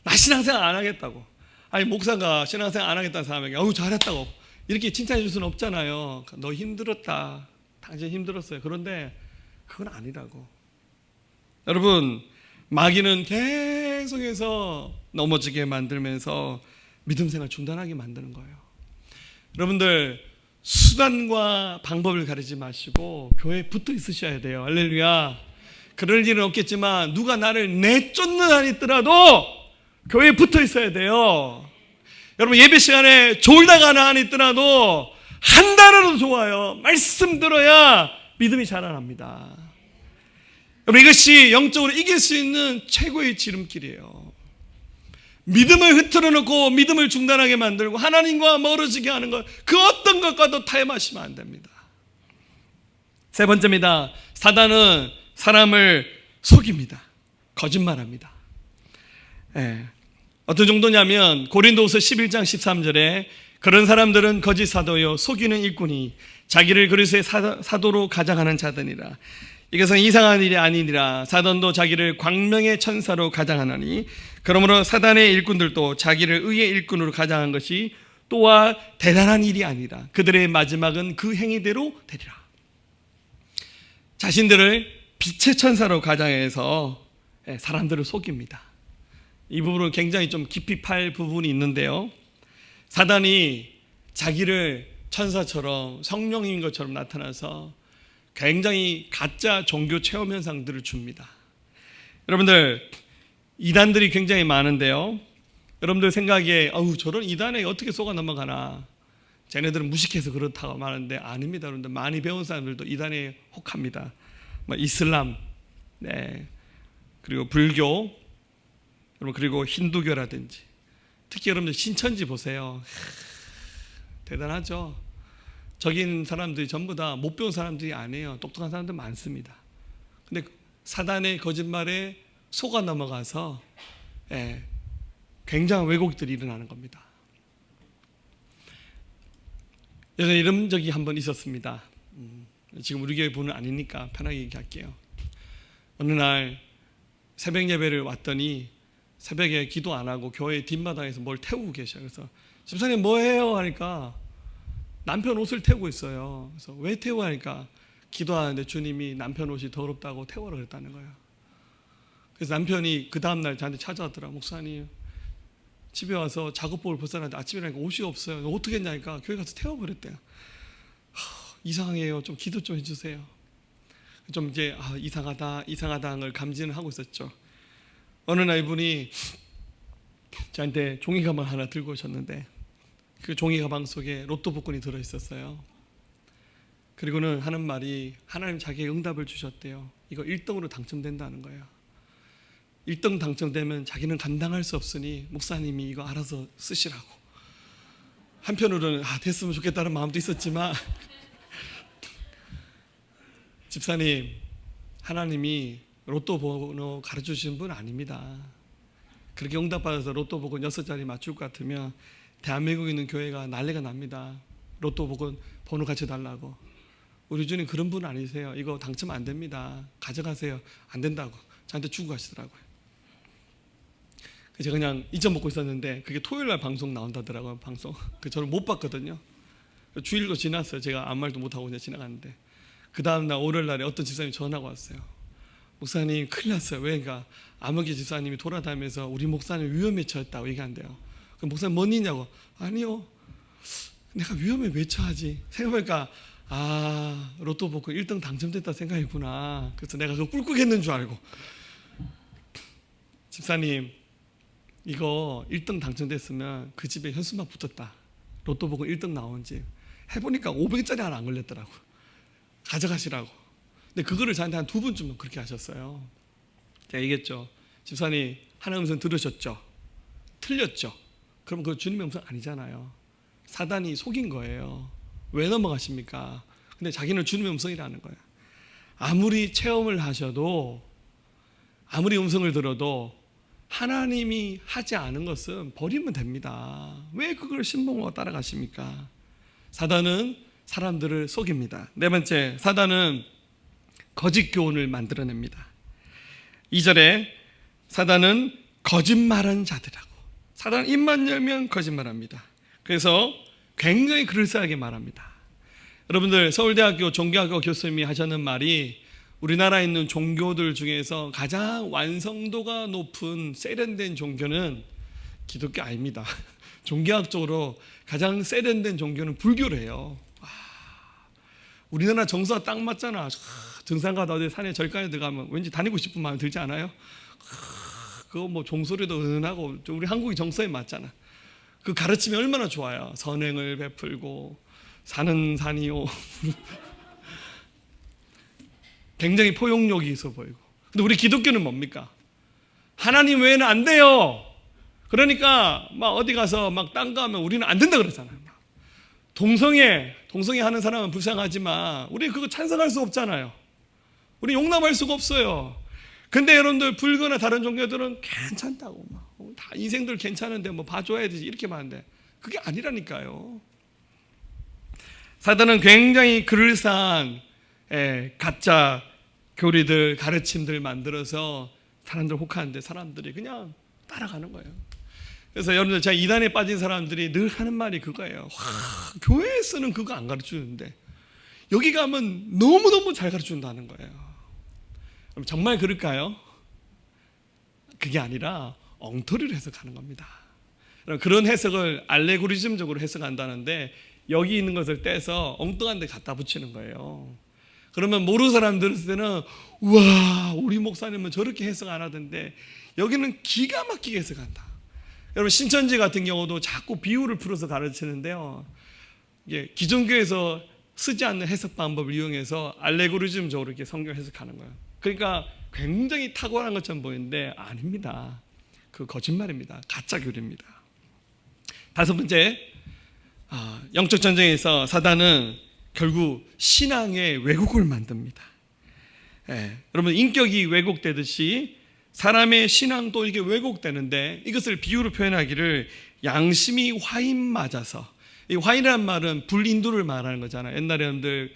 나 신앙생활 안 하겠다고. 아니 목사가 신앙생활 안 하겠다는 사람에게 어우 잘했다고 이렇게 칭찬해 줄 수는 없잖아요. 너 힘들었다. 당신 힘들었어요. 그런데 그건 아니라고. 여러분, 마귀는 계속해서 넘어지게 만들면서 믿음 생활 중단하게 만드는 거예요. 여러분들 수단과 방법을 가리지 마시고 교회에 붙어 있으셔야 돼요. 할렐루야. 그럴 일은 없겠지만 누가 나를 내쫓는 한이 있더라도 교회에 붙어 있어야 돼요. 여러분 예배 시간에 졸다가 하는 한이 있더라도 한 달은 좋아요. 말씀 들어야 믿음이 자라납니다. 여러분 이것이 영적으로 이길 수 있는 최고의 지름길이에요. 믿음을 흐트러 놓고 믿음을 중단하게 만들고 하나님과 멀어지게 하는 것, 그 어떤 것과도 타협하시면 안 됩니다. 세 번째입니다. 사단은 사람을 속입니다. 거짓말합니다. 어떤 정도냐면 고린도후서 11장 13절에 그런 사람들은 거짓 사도요 속이는 일꾼이 자기를 그리스도의 사도로 가장하는 자들이라. 이것은 이상한 일이 아니니라. 사단도 자기를 광명의 천사로 가장하나니 그러므로 사단의 일꾼들도 자기를 의의 일꾼으로 가장한 것이 또한 대단한 일이 아니라 그들의 마지막은 그 행위대로 되리라. 자신들을 빛의 천사로 가장해서 사람들을 속입니다. 이 부분은 굉장히 좀 깊이 팔 부분이 있는데요. 사단이 자기를 천사처럼 성령인 것처럼 나타나서 굉장히 가짜 종교 체험 현상들을 줍니다. 여러분들 이단들이 굉장히 많은데요. 여러분들 생각에 저런 이단에 어떻게 속아 넘어가나, 쟤네들은 무식해서 그렇다고 말하는데 아닙니다. 여러분들 많이 배운 사람들도 이단에 혹합니다. 이슬람, 그리고 불교, 그리고 힌두교라든지 특히 여러분들 신천지 보세요. 대단하죠. 저기 있는 사람들이 전부 다 못 배운 사람들이 아니에요. 똑똑한 사람들 많습니다. 근데 사단의 거짓말에 속아 넘어가서 굉장한 왜곡들이 일어나는 겁니다. 예전에 이런 적이 한번 있었습니다. 지금 우리 교회 분은 아니니까 편하게 얘기할게요. 어느 날 새벽 예배를 왔더니 새벽에 기도 안 하고 교회 뒷마당에서 뭘 태우고 계셔요. 그래서 집사님 뭐 해요? 하니까 남편 옷을 태우고 있어요. 그래서 왜 태우고 하니까 기도하는데 주님이 남편 옷이 더럽다고 태우라고 그랬다는 거예요. 그래서 남편이 그 다음날 저한테 찾아왔더라고요. 목사님 집에 와서 작업복을 벗어났는데 아침이라니까 옷이 없어요. 어떻게 했냐니까 교회 가서 태워버렸대요. 이상해요. 좀 기도 좀 해주세요. 좀 이제 이상하다는 걸 감지는 하고 있었죠. 어느 날 이분이 저한테 종이 가방 하나 들고 오셨는데 그 종이 가방 속에 로또 복권이 들어있었어요. 그리고는 하는 말이 하나님 자기의 응답을 주셨대요. 이거 1등으로 당첨된다는 거예요. 1등 당첨되면 자기는 감당할 수 없으니 목사님이 이거 알아서 쓰시라고. 한편으로는 됐으면 좋겠다는 마음도 있었지만 집사님, 하나님이 로또 번호 가르쳐주신 분 아닙니다. 그렇게 응답받아서 로또 복권 6자리 맞출 것 같으면 대한민국에 있는 교회가 난리가 납니다. 로또 복권 번호 같이 달라고. 우리 주님 그런 분 아니세요. 이거 당첨 안 됩니다. 가져가세요. 안 된다고 저한테 주고 가시더라고요. 제가 그냥 잊어먹고 있었는데 그게 토요일날 방송 나온다더라고요. 방송. 저는 못 봤거든요. 주일도 지났어요. 제가 아무 말도 못하고 그냥 지나갔는데 그 다음날 월요일날에 어떤 집사님이 전화가 왔어요. 목사님 큰일 났어요. 왜가 아무개 집사님이 돌아다니면서 우리 목사님 위험에 처했다고 얘기한대요. 그럼 목사님 뭔 일이냐고. 아니요, 내가 위험에 왜 처하지? 생각해보니까 로또 복권 1등 당첨됐다 생각했구나. 그래서 내가 그거 꿀꿀했는 줄 알고, 집사님 이거 1등 당첨됐으면 그 집에 현수막 붙었다. 로또 복권 1등 나온 집 해보니까 500짜리 하나 안 걸렸더라고. 가져가시라고. 근데 그거를 저한테 한 2번쯤 그렇게 하셨어요. 제가 얘기했죠. 집사님 하나님 음성 들으셨죠? 틀렸죠? 그럼 그거 주님의 음성 아니잖아요. 사단이 속인 거예요. 왜 넘어가십니까? 근데 자기는 주님의 음성이라는 거예요. 아무리 체험을 하셔도, 아무리 음성을 들어도 하나님이 하지 않은 것은 버리면 됩니다. 왜 그걸 신봉하고 따라가십니까? 사단은 사람들을 속입니다. 네 번째, 사단은 거짓 교훈을 만들어냅니다. 2절에 사단은 거짓말한 자들하고, 사단은 입만 열면 거짓말합니다. 그래서 굉장히 그럴싸하게 말합니다. 여러분들, 서울대학교 종교학과 교수님이 하셨는 말이 우리나라에 있는 종교들 중에서 가장 완성도가 높은 세련된 종교는 기독교 아닙니다. 종교학적으로 가장 세련된 종교는 불교래요. 우리나라 정서가 딱 맞잖아. 등산가다 어디 산에 절간에 들어가면 왠지 다니고 싶은 마음이 들지 않아요? 그거 뭐 종소리도 은은하고 우리 한국이 정서에 맞잖아. 그 가르침이 얼마나 좋아요. 선행을 베풀고 산은 산이요. 굉장히 포용력이 있어 보이고. 근데 우리 기독교는 뭡니까? 하나님 외에는 안 돼요. 그러니까 막 어디 가서 막 딴 거 하면 우리는 안 된다 그러잖아요. 동성애 하는 사람은 불쌍하지만 우리 그거 찬성할 수 없잖아요. 우리 용납할 수가 없어요. 근데 여러분들 불교나 다른 종교들은 괜찮다고 다 인생들 괜찮은데 뭐 봐줘야 되지 이렇게 말하는데 그게 아니라니까요. 사단은 굉장히 그럴싸한 가짜 교리들, 가르침들 만들어서 사람들 혹하는데 사람들이 그냥 따라가는 거예요. 그래서 여러분들, 제가 이단에 빠진 사람들이 늘 하는 말이 그거예요. 교회에서는 그거 안 가르쳐주는데 여기 가면 너무너무 잘 가르쳐준다는 거예요. 그럼 정말 그럴까요? 그게 아니라 엉터리로 해석하는 겁니다. 그런 해석을 알레고리즘적으로 해석한다는데 여기 있는 것을 떼서 엉뚱한 데 갖다 붙이는 거예요. 그러면 모르는 사람 들었을 때는 우와, 우리 목사님은 저렇게 해석 안 하던데 여기는 기가 막히게 해석한다. 여러분, 신천지 같은 경우도 자꾸 비유를 풀어서 가르치는데요, 이게 기존교에서 쓰지 않는 해석 방법을 이용해서 알레고리즘적으로 이렇게 성경 해석하는 거예요. 그러니까 굉장히 탁월한 것처럼 보이는데 아닙니다. 그 거짓말입니다. 가짜 교리입니다. 5번째, 영적 전쟁에서 사단은 결국 신앙의 왜곡을 만듭니다. 여러분, 인격이 왜곡되듯이 사람의 신앙도 이게 왜곡되는데 이것을 비유로 표현하기를 양심이 화인 맞아서, 이 화인이라는 말은 불인도를 말하는 거잖아요. 옛날에 여러분들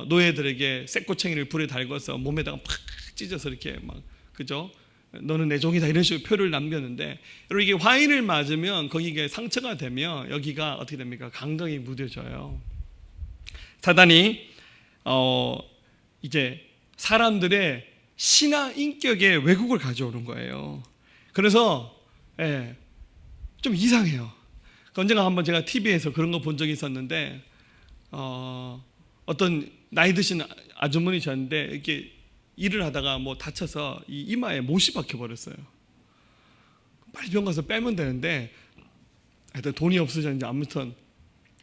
노예들에게 쇠꼬챙이를 불에 달궈서 몸에다가 팍 찢어서 이렇게 막, 그죠? 너는 내 종이다 이런 식으로 표를 남겼는데, 여러분 이게 화인을 맞으면 거기에 상처가 되면 여기가 어떻게 됩니까? 강강이 무뎌져요. 사단이 이제 사람들의 신앙 인격의 왜곡을 가져오는 거예요. 그래서 좀 이상해요. 언젠가 한번 제가 TV에서 그런 거 본 적이 있었는데 어떤 나이 드신 아주머니셨는데 이렇게 일을 하다가 뭐 다쳐서 이 이마에 못이 박혀 버렸어요. 빨리 병원 가서 빼면 되는데 하여튼 돈이 없어졌는지 아무튼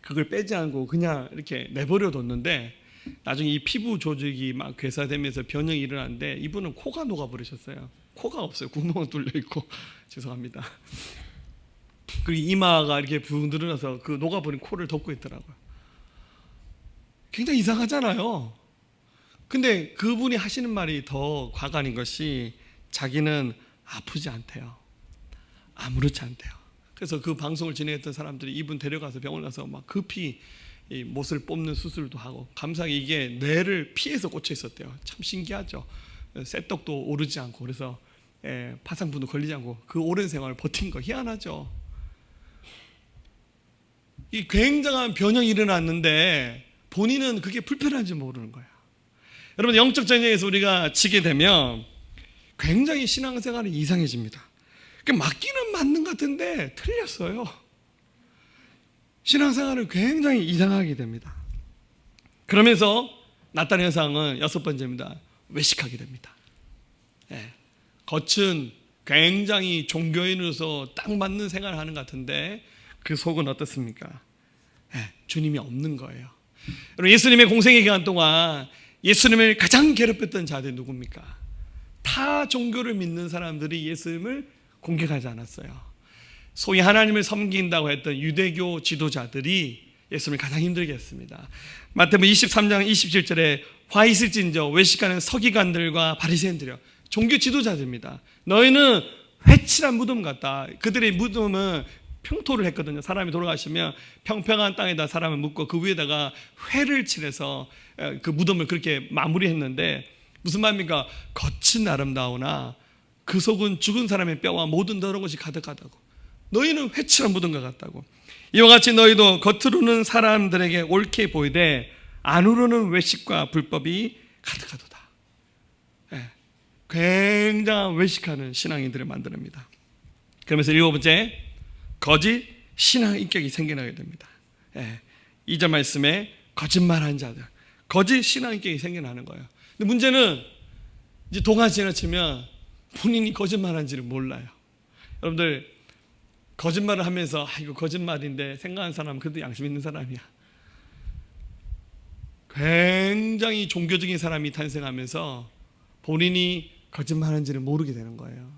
그걸 빼지 않고 그냥 이렇게 내버려 뒀는데 나중에 이 피부 조직이 막 괴사되면서 변형이 일어났는데 이분은 코가 녹아버리셨어요. 코가 없어요. 구멍은 뚫려 있고 죄송합니다. 그리고 이마가 이렇게 붕 늘어나서 그 녹아버린 코를 덮고 있더라고요. 굉장히 이상하잖아요. 근데 그분이 하시는 말이 더 과관인 것이 자기는 아프지 않대요. 아무렇지 않대요. 그래서 그 방송을 진행했던 사람들이 이분 데려가서 병원 가서 막 급히 이 못을 뽑는 수술도 하고, 감사하게 이게 뇌를 피해서 꽂혀 있었대요. 참 신기하죠. 쇠떡도 오르지 않고, 그래서 파상분도 걸리지 않고 그 오랜 생활을 버틴 거 희한하죠. 이 굉장한 변형이 일어났는데 본인은 그게 불편한지 모르는 거예요. 여러분, 영적 전쟁에서 우리가 지게 되면 굉장히 신앙생활이 이상해집니다. 맞기는 맞는 것 같은데 틀렸어요. 신앙생활을 굉장히 이상하게 됩니다. 그러면서 나타나는 현상은 6번째입니다. 외식하게 됩니다. 겉은 굉장히 종교인으로서 딱 맞는 생활을 하는 것 같은데 그 속은 어떻습니까? 주님이 없는 거예요. 여러분, 예수님의 공생의 기간 동안 예수님을 가장 괴롭혔던 자들이 누굽니까? 타 종교를 믿는 사람들이 예수님을 공격하지 않았어요. 소위 하나님을 섬긴다고 했던 유대교 지도자들이 예수님을 가장 힘들게 했습니다. 마태복음 23장 27절에 화 있을진저 외식하는 서기관들과 바리새인들이요, 종교 지도자들입니다. 너희는 회칠한 무덤 같다. 그들의 무덤은 평토를 했거든요. 사람이 돌아가시면 평평한 땅에다 사람을 묻고 그 위에다가 회를 칠해서 그 무덤을 그렇게 마무리했는데, 무슨 말입니까? 겉은 아름다우나 그 속은 죽은 사람의 뼈와 모든 더러운 것이 가득하다고. 너희는 회칠한 무덤과 같다고. 이와 같이 너희도 겉으로는 사람들에게 옳게 보이되 안으로는 외식과 불법이 가득하도다. 굉장한 외식하는 신앙인들을 만듭니다. 그러면서 7번째, 거짓 신앙 인격이 생겨나게 됩니다. 2절 말씀에 거짓말한 자들, 거짓 신앙 인격이 생겨나는 거예요. 근데 문제는 이제 동안 지나치면 본인이 거짓말한지를 몰라요. 여러분들, 거짓말을 하면서 이거 거짓말인데 생각하는 사람은 그래도 양심 있는 사람이야. 굉장히 종교적인 사람이 탄생하면서 본인이 거짓말하는지를 모르게 되는 거예요.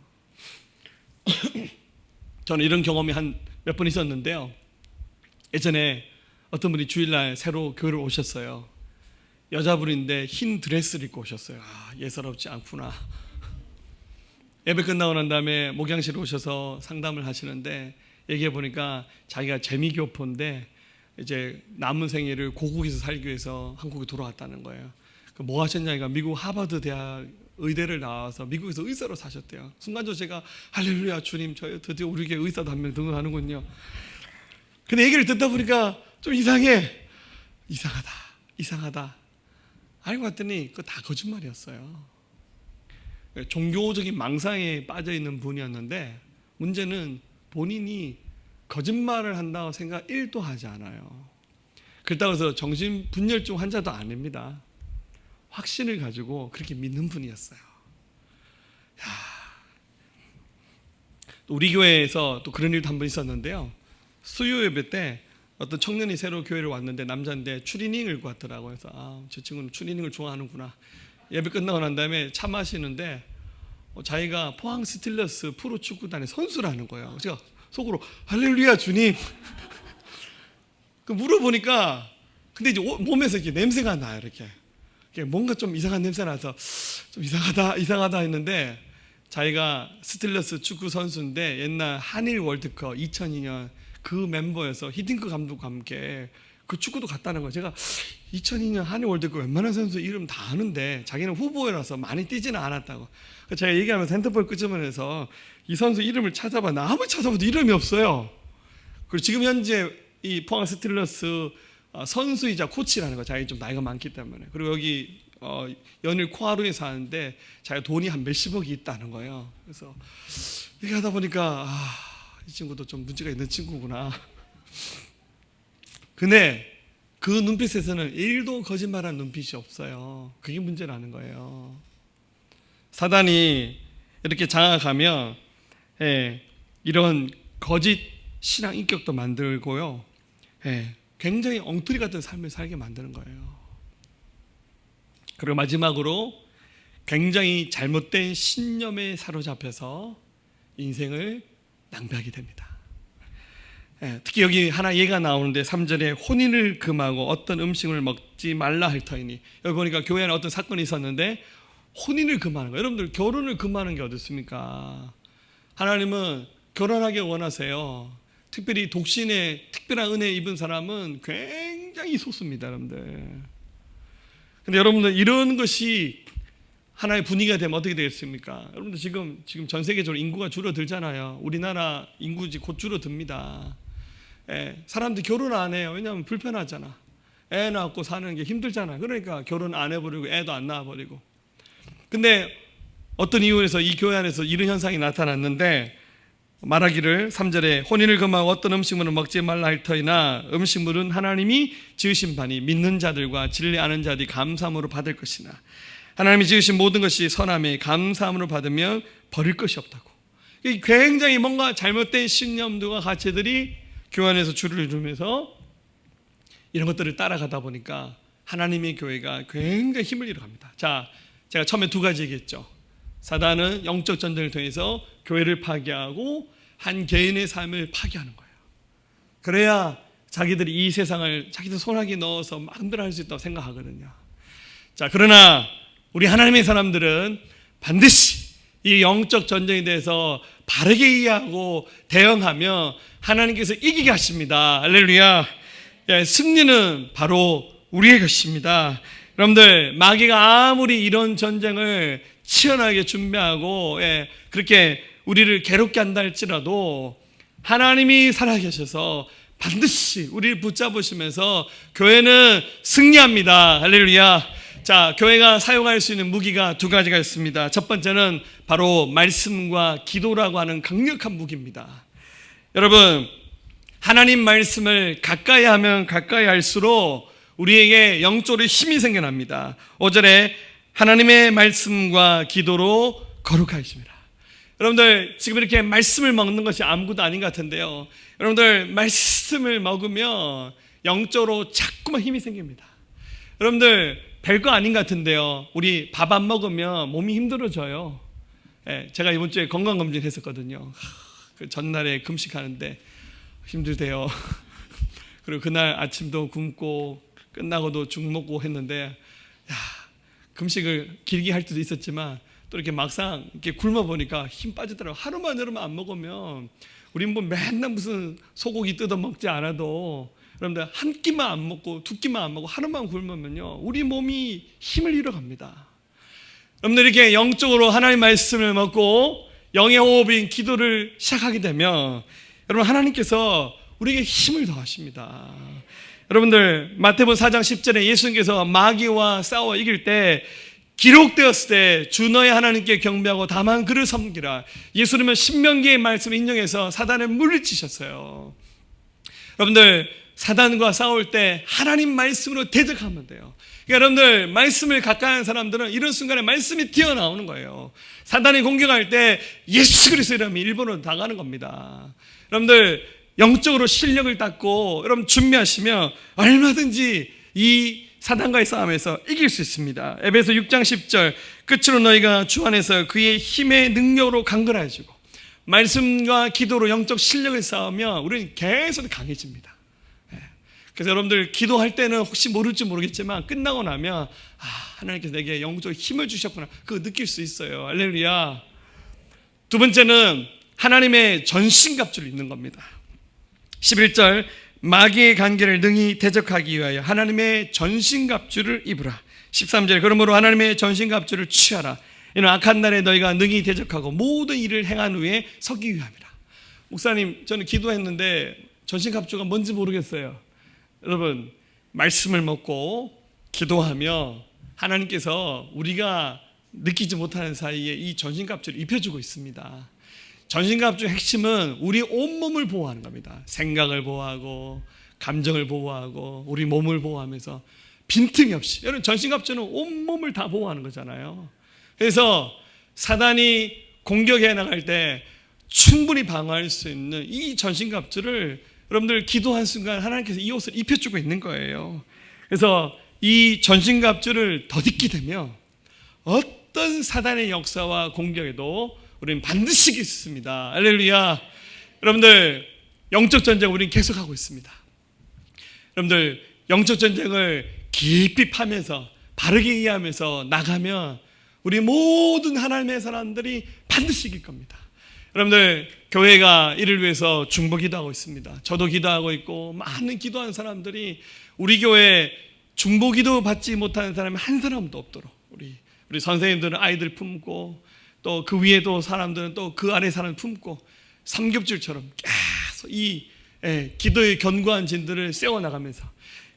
저는 이런 경험이 한 몇 번 있었는데요. 예전에 어떤 분이 주일날 새로 교회를 오셨어요. 여자분인데 흰 드레스를 입고 오셨어요. 예사롭지 않구나. 예배 끝나고 난 다음에 목양실에 오셔서 상담을 하시는데, 얘기해 보니까 자기가 재미교포인데 이제 남은 생애를 고국에서 살기 위해서 한국에 돌아왔다는 거예요. 뭐 하셨냐니까 미국 하버드 대학 의대를 나와서 미국에서 의사로 사셨대요. 순간적으로 제가 할렐루야 주님, 저 드디어 우리 교회 의사도 한 명 등록하는군요. 근데 얘기를 듣다 보니까 좀 이상하다. 알고 봤더니 그거 다 거짓말이었어요. 종교적인 망상에 빠져 있는 분이었는데, 문제는 본인이 거짓말을 한다고 생각 1도 하지 않아요. 그렇다고 해서 정신분열증 환자도 아닙니다. 확신을 가지고 그렇게 믿는 분이었어요. 또 우리 교회에서 또 그런 일도 한 번 있었는데요. 수요 예배 때 어떤 청년이 새로 교회를 왔는데 남자인데 추리닝을 입고 왔더라고요. 그래서 저 친구는 추리닝을 좋아하는구나. 예배 끝나고 난 다음에 차 마시는데 자기가 포항 스틸러스 프로축구단의 선수라는 거예요. 제가 속으로 할렐루야 주님. 물어보니까 근데 이제 몸에서 이렇게 냄새가 나요. 이렇게 뭔가 좀 이상한 냄새 나서 좀 이상하다 했는데, 자기가 스틸러스 축구 선수인데 옛날 한일 월드컵 2002년 그 멤버여서 히딩크 감독과 함께 그 축구도 갔다는 거예요. 제가 2002년 한일 월드컵 웬만한 선수 이름 다 아는데 자기는 후보여라서 많이 뛰지는 않았다고. 제가 얘기하면서 핸드폰 끄집어내서 이 선수 이름을 찾아봐. 나 아무리 찾아봐도 이름이 없어요. 그리고 지금 현재 이 포항 스틸러스 선수이자 코치라는 거, 자기 좀 나이가 많기 때문에. 그리고 여기 연일 코하루에 사는데 자기 돈이 한 몇십억이 있다는 거예요. 그래서 이렇게 하다 보니까 이 친구도 좀 문제가 있는 친구구나. 근데 그 눈빛에서는 1도 거짓말한 눈빛이 없어요. 그게 문제라는 거예요. 사단이 이렇게 장악하면 이런 거짓 신앙 인격도 만들고요. 굉장히 엉터리 같은 삶을 살게 만드는 거예요. 그리고 마지막으로 굉장히 잘못된 신념에 사로잡혀서 인생을 낭비하게 됩니다. 특히 여기 하나 예가 나오는데 3절에 혼인을 금하고 어떤 음식을 먹지 말라 할 터이니, 여기 보니까 교회 안에 어떤 사건이 있었는데 혼인을 금하는 거예요. 여러분들 결혼을 금하는 게 어디 있습니까? 하나님은 결혼하기 원하세요. 특별히 독신의 특별한 은혜 입은 사람은 굉장히 소수입니다, 여러분들. 근데 여러분들 이런 것이 하나의 분위기가 되면 어떻게 되겠습니까? 여러분들 지금 전 세계적으로 인구가 줄어들잖아요. 우리나라 인구 곧 줄어듭니다. 사람들이 결혼 안 해요. 왜냐하면 불편하잖아. 애 낳고 사는 게 힘들잖아요. 그러니까 결혼 안 해버리고 애도 안 낳아버리고. 근데 어떤 이유에서 이 교회 안에서 이런 현상이 나타났는데, 말하기를 3절에 혼인을 금하고 어떤 음식물은 먹지 말라 할 터이나 음식물은 하나님이 지으신 바니 믿는 자들과 진리 아는 자들이 감사함으로 받을 것이나 하나님이 지으신 모든 것이 선함에 감사함으로 받으면 버릴 것이 없다고. 굉장히 뭔가 잘못된 신념들과 가치들이 교회 안에서 줄을 이루면서 이런 것들을 따라가다 보니까 하나님의 교회가 굉장히 힘을 잃어갑니다. 자, 제가 처음에 두 가지 얘기했죠. 사단은 영적 전쟁을 통해서 교회를 파괴하고 한 개인의 삶을 파괴하는 거예요. 그래야 자기들이 이 세상을 자기들 손아귀에 넣어서 마음대로 할 수 있다고 생각하거든요. 자, 그러나 우리 하나님의 사람들은 반드시 이 영적 전쟁에 대해서 바르게 이해하고 대응하며 하나님께서 이기게 하십니다. 할렐루야. 승리는 바로 우리의 것입니다. 여러분들, 마귀가 아무리 이런 전쟁을 치열하게 준비하고 그렇게 우리를 괴롭게 한다 할지라도 하나님이 살아계셔서 반드시 우리를 붙잡으시면서 교회는 승리합니다. 할렐루야. 자, 교회가 사용할 수 있는 무기가 두 가지가 있습니다. 첫 번째는 바로 말씀과 기도라고 하는 강력한 무기입니다. 여러분, 하나님 말씀을 가까이 하면 가까이 할수록 우리에게 영적으로 힘이 생겨납니다. 5절에 하나님의 말씀과 기도로 거룩하십니다. 여러분들, 지금 이렇게 말씀을 먹는 것이 아무것도 아닌 것 같은데요, 여러분들 말씀을 먹으면 영적으로 자꾸만 힘이 생깁니다. 여러분들 별거 아닌 것 같은데요, 우리 밥 안 먹으면 몸이 힘들어져요. 제가 이번 주에 건강검진 했었거든요. 그 전날에 금식하는데 힘들대요. 그리고 그날 아침도 굶고 끝나고도 죽 먹고 했는데, 금식을 길게 할 때도 있었지만 또 이렇게 막상 이렇게 굶어 보니까 힘 빠지더라고요. 하루만 여러분 안 먹으면, 우리 뭐 맨날 무슨 소고기 뜯어 먹지 않아도 여러분들 한 끼만 안 먹고 두 끼만 안 먹고 하루만 굶으면요, 우리 몸이 힘을 잃어갑니다. 여러분들 이렇게 영적으로 하나님 말씀을 먹고 영의 호흡인 기도를 시작하게 되면 여러분, 하나님께서 우리에게 힘을 더하십니다. 여러분들, 마태복음 4장 10절에 예수님께서 마귀와 싸워 이길 때 기록되었을 때 주 너의 하나님께 경배하고 다만 그를 섬기라, 예수님은 신명기의 말씀을 인용해서 사단을 물리치셨어요. 여러분들, 사단과 싸울 때 하나님 말씀으로 대적하면 돼요. 그러니까 여러분들, 말씀을 가까이 하는 사람들은 이런 순간에 말씀이 튀어나오는 거예요. 사단이 공격할 때 예수 그리스도 이름이 일본으로 나가는 겁니다. 여러분들, 영적으로 실력을 닦고 여러분 준비하시면 얼마든지 이 사단과의 싸움에서 이길 수 있습니다. 에베소 6장 10절, 끝으로 너희가 주 안에서 그의 힘의 능력으로 강건해지고 말씀과 기도로 영적 실력을 쌓으면 우리는 계속 강해집니다. 그래서 여러분들 기도할 때는 혹시 모를지 모르겠지만 끝나고 나면 하나님께서 내게 영적으로 힘을 주셨구나, 그거 느낄 수 있어요. 할렐루야. 두 번째는 하나님의 전신갑주를 입는 겁니다. 11절, 마귀의 관계를 능히 대적하기 위하여 하나님의 전신갑주를 입으라. 13절, 그러므로 하나님의 전신갑주를 취하라. 이는 악한 날에 너희가 능히 대적하고 모든 일을 행한 후에 서기 위함이라. 목사님, 저는 기도했는데 전신갑주가 뭔지 모르겠어요. 여러분, 말씀을 먹고 기도하며 하나님께서 우리가 느끼지 못하는 사이에 이 전신갑주를 입혀주고 있습니다. 전신갑주의 핵심은 우리 온몸을 보호하는 겁니다. 생각을 보호하고, 감정을 보호하고 우리 몸을 보호하면서 빈틈이 없이, 여러분 전신갑주는 온몸을 다 보호하는 거잖아요. 그래서 사단이 공격해 나갈 때 충분히 방어할 수 있는 이 전신갑주를 여러분들 기도한 순간 하나님께서 이 옷을 입혀주고 있는 거예요. 그래서 이 전신갑주를 덧입게 되면 어떤 사단의 역사와 공격에도 우리는 반드시 이길 수 있습니다. 할렐루야. 여러분들 영적 전쟁 우리는 계속하고 있습니다. 여러분들 영적 전쟁을 깊이 파면서 바르게 이해하면서 나가면 우리 모든 하나님의 사람들이 반드시 이길 겁니다. 여러분들 교회가 이를 위해서 중보 기도하고 있습니다. 저도 기도하고 있고 많은 기도하는 사람들이 우리 교회에 중보 기도 받지 못하는 사람이 한 사람도 없도록 우리 선생님들은 아이들 품고 또 그 위에도 사람들은 또 그 아래 사람을 품고 삼겹줄처럼 계속 이 기도의 견고한 진들을 세워나가면서,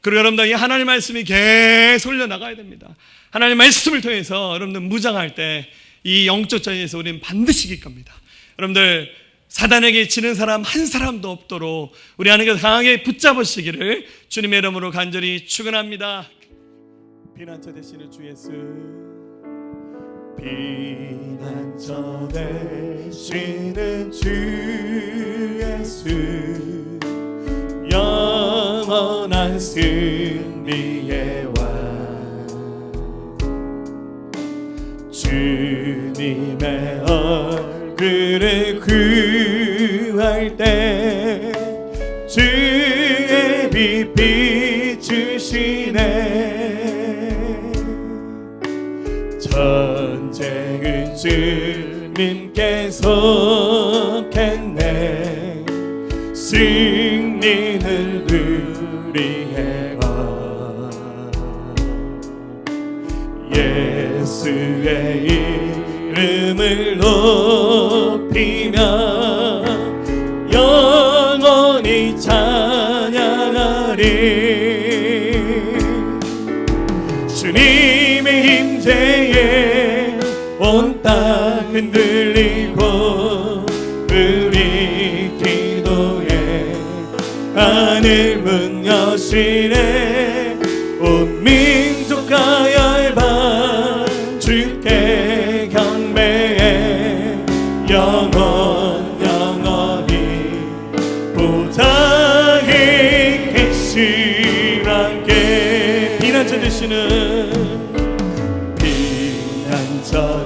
그리고 여러분들 이 하나님의 말씀이 계속 올려나가야 됩니다. 하나님의 말씀을 통해서 여러분들 무장할 때 이 영적 전쟁에서 우리는 반드시 이길 겁니다. 여러분들 사단에게 지는 사람 한 사람도 없도록 우리 하나님께서 강하게 붙잡으시기를 주님의 이름으로 간절히 축원합니다. 피난처 되시는 주 예수, 피난처 되시는 주 예수, 영원한 승리의 왕, 주님의 얼굴을 구할 때 주의 빛 비추시네. 전쟁은 주님께서 했네. 승리는 우리의 것. 예수의 이름을 높이며 영원히 찬양하리. 주님의 임재에 온 땅 흔들리고 우리 기도에 하늘 문 여시네. 온 민족과 열방 주께 경배해. 영원히 보좌에 계신 함께. 피난처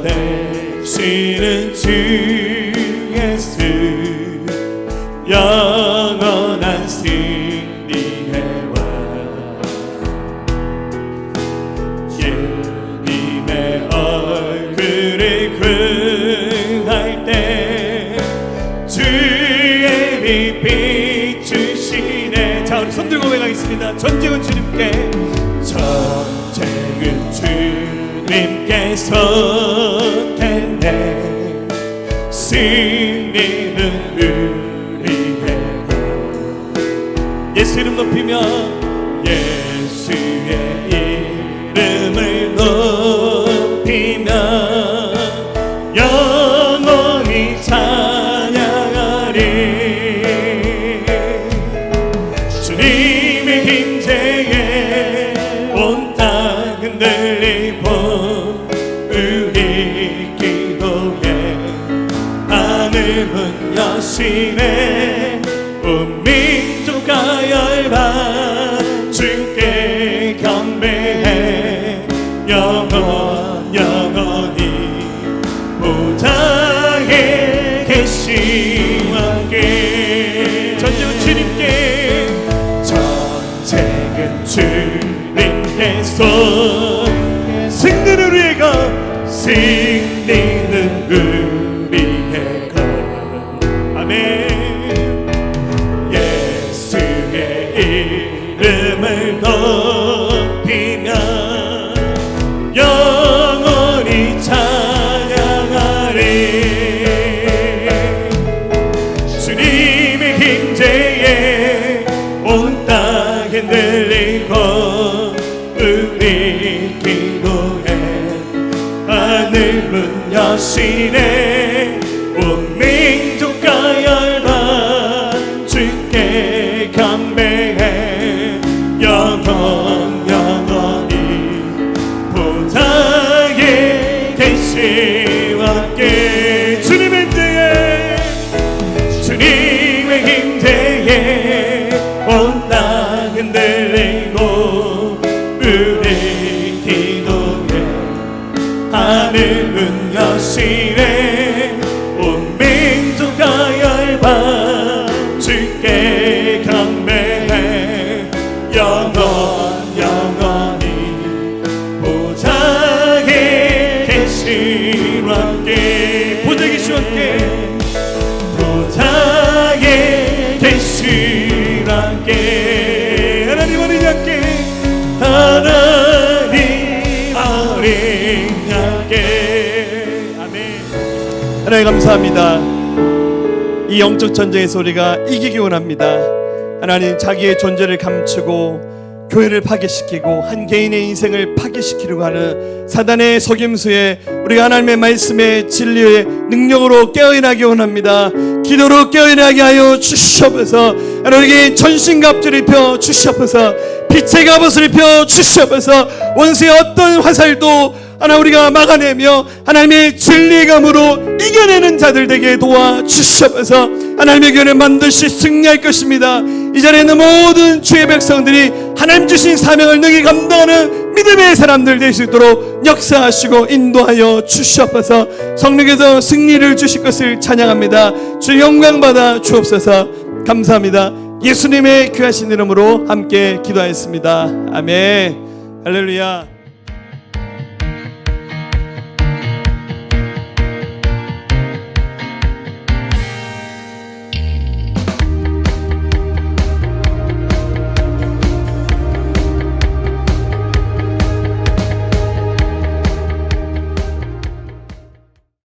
되시는 주 예수, 영원한 승리의 왕, 예수님의 얼굴을 구할 때 주의 빛 비추시네. 자, 우리 손들고 고백하겠습니다. 전쟁은 주님께, 전쟁은 주님께서 했네. 승리는 우리의 것. 예수 이름 높이며 예수의 이름을 높이며 영원히 찬양하리. 주님의 임재에 온 땅 흔들리고 우리 기도에 하늘 문 여시네. 온 민족과 열방 주께 경배해. 영원히 보좌에 계신 함께. 전쟁은 주님께, 전쟁은 주님께서 승리는 우리의 것, 승리는 우리의 것. 아멘. 예수의 이름을 높이며 영원히 찬양하리. 주님의 임재에 온 땅 흔들리고 우리 기도에 하늘 문 여시네. 온 민족과 열방 주께 경배해. 우리와 함께 주님의 힘대에 온 땅 흔들리고 우리 기도에 하늘 문 여시네 온 민족과 열방 주께 경배해 영원히 보좌에 계신 왕께 보좌에 계신 왕께 보좌에 계신 왕께 하나님 어린 양께 하나님 어린 양께 아멘. 하나님 감사합니다. 이 영적 전쟁에서 우리가 이기기 원합니다. 하나님 자기의 존재를 감추고 교회를 파괴시키고 한 개인의 인생을 파괴시키려고 하는 사단의 속임수에 우리가 하나님의 말씀의 진리의 능력으로 깨어나기 원합니다. 기도로 깨어나게 하여 주시옵소서. 하나님께 전신갑주를 입혀 주시옵소서. 빛의 갑옷을 입혀 주시옵소서. 원수의 어떤 화살도 하나 우리가 막아내며 하나님의 진리의 감으로 이겨내는 자들 되게 도와주시옵소서. 하나님의 교회는 반드시 승리할 것입니다. 이 자리에 있는 모든 주의 백성들이 하나님 주신 사명을 능히 감당하는 믿음의 사람들 될 수 있도록 역사하시고 인도하여 주시옵소서. 성령께서 승리를 주실 것을 찬양합니다. 주 영광 받아 주옵소서. 감사합니다. 예수님의 귀하신 이름으로 함께 기도하였습니다. 아멘. 할렐루야.